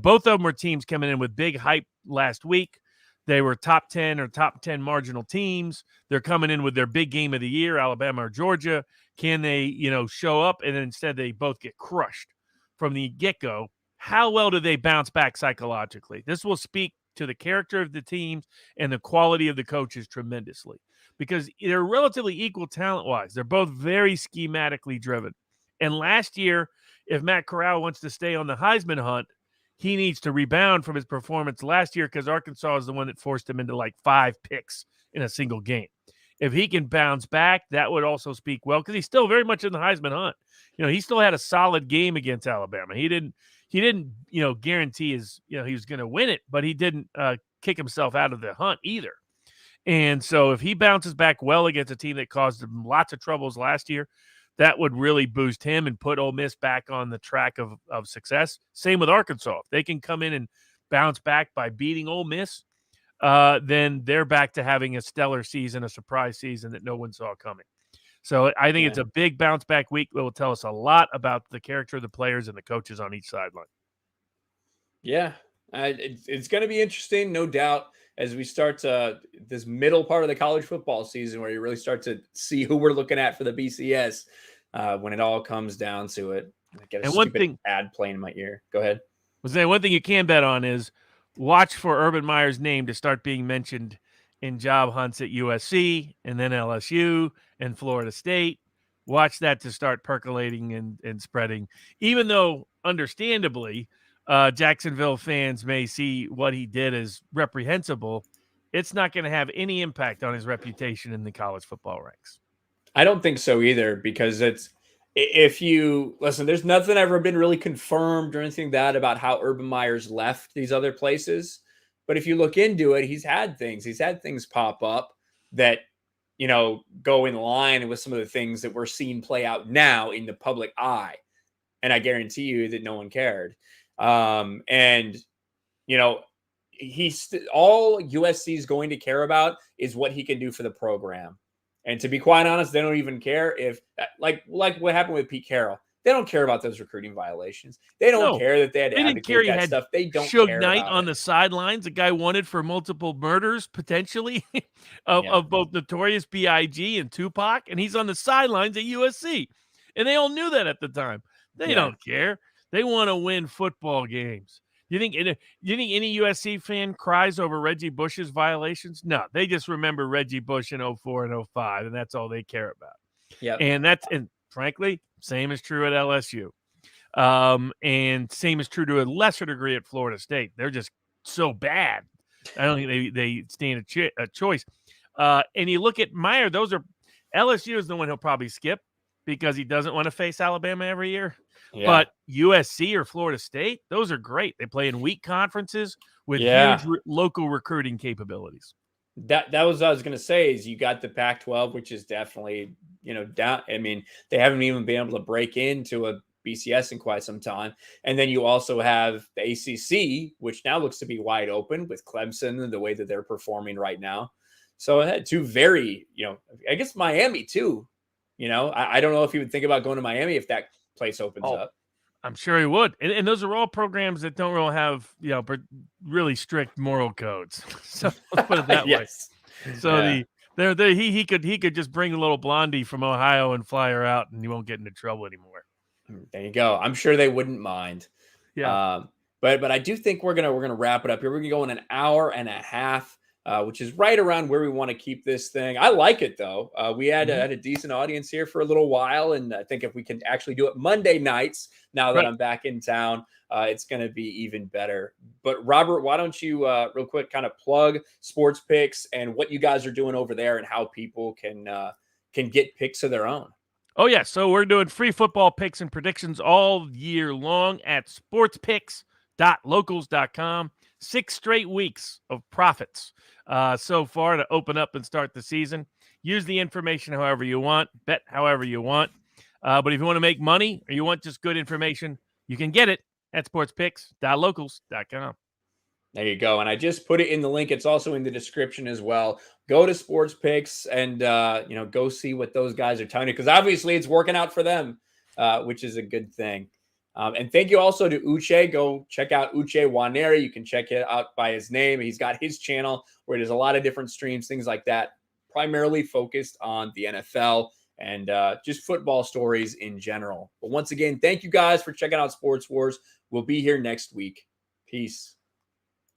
both of them were teams coming in with big hype last week. They were top 10 or top 10 marginal teams. They're coming in with their big game of the year, Alabama or Georgia. Can they, show up? And then instead they both get crushed from the get-go. How well do they bounce back psychologically? This will speak to the character of the teams and the quality of the coaches tremendously, because they're relatively equal talent-wise. They're both very schematically driven. And last year, if Matt Corral wants to stay on the Heisman hunt, he needs to rebound from his performance last year, because Arkansas is the one that forced him into like 5 picks in a single game. If he can bounce back, that would also speak well, because he's still very much in the Heisman hunt. He still had a solid game against Alabama. He didn't, guarantee he was going to win it, but he didn't kick himself out of the hunt either. And so if he bounces back well against a team that caused him lots of troubles last year, that would really boost him and put Ole Miss back on the track of success. Same with Arkansas. If they can come in and bounce back by beating Ole Miss, then they're back to having a stellar season, a surprise season that no one saw coming. So I think it's a big bounce back week that will tell us a lot about the character of the players and the coaches on each sideline. Yeah, it's going to be interesting, no doubt, as we start this middle part of the college football season, where you really start to see who we're looking at for the BCS when it all comes down to it. I get a stupid ad playing in my ear. Go ahead. One thing you can bet on is watch for Urban Meyer's name to start being mentioned in job hunts at USC and then LSU and Florida State. Watch that to start percolating and spreading. Even though, understandably, Jacksonville fans may see what he did as reprehensible, it's not going to have any impact on his reputation in the college football ranks. I don't think so either, because if you listen, there's nothing ever been really confirmed or anything about how Urban Meyer's left these other places. But if you look into it, he's had things pop up that, go in line with some of the things that we're seeing play out now in the public eye. And I guarantee you that no one cared. All USC is going to care about is what he can do for the program. And to be quite honest, they don't even care if, like what happened with Pete Carroll. They don't care about those recruiting violations. They don't care that they had to advocate that stuff. They don't care about Knight on the sidelines, a guy wanted for multiple murders, potentially, of both Notorious B.I.G. and Tupac, and he's on the sidelines at USC. And they all knew that at the time. They don't care. They want to win football games. You think any USC fan cries over Reggie Bush's violations? No, they just remember Reggie Bush in 04 and 05, and that's all they care about. Yeah. And frankly, same is true at LSU. And same is true to a lesser degree at Florida State. They're just so bad I don't think they stand a choice. And you look at Meyer; LSU is the one he'll probably skip because he doesn't want to face Alabama every year. Yeah. But USC or Florida State, those are great. They play in weak conferences with Yeah. huge local recruiting capabilities. That was what I was going to say is you got the Pac-12, which is definitely, down. I mean, they haven't even been able to break into a BCS in quite some time. And then you also have the ACC, which now looks to be wide open with Clemson and the way that they're performing right now. So it had two very, I guess Miami too. I don't know if you would think about going to Miami if that place opens up. I'm sure he would. And those are all programs that don't really have, really strict moral codes. So let's put it that Yes. way. So Yeah. he could just bring a little blondie from Ohio and fly her out, and you won't get into trouble anymore. There you go. I'm sure they wouldn't mind. Yeah. But I do think we're gonna wrap it up here. We're gonna go in an hour and a half, which is right around where we want to keep this thing. I like it though. We had a decent audience here for a little while, and I think if we can actually do it Monday nights, now that I'm back in town, it's gonna be even better. But Robert, why don't you real quick kind of plug Sports Picks and what you guys are doing over there and how people can get picks of their own. Oh, yeah. So we're doing free football picks and predictions all year long at sportspicks.locals.com. 6 straight weeks of profits so far to open up and start the season. Use the information however you want, bet however you want. But if you want to make money or you want just good information, you can get it at sportspicks.locals.com. There you go. And I just put it in the link. It's also in the description as well. Go to Sports Picks and, go see what those guys are telling you, because obviously it's working out for them, which is a good thing. And thank you also to Uche. Go check out Uche Waneri. You can check it out by his name. He's got his channel where there's a lot of different streams, things like that, primarily focused on the NFL and just football stories in general. But once again, thank you guys for checking out Sports Wars. We'll be here next week. Peace.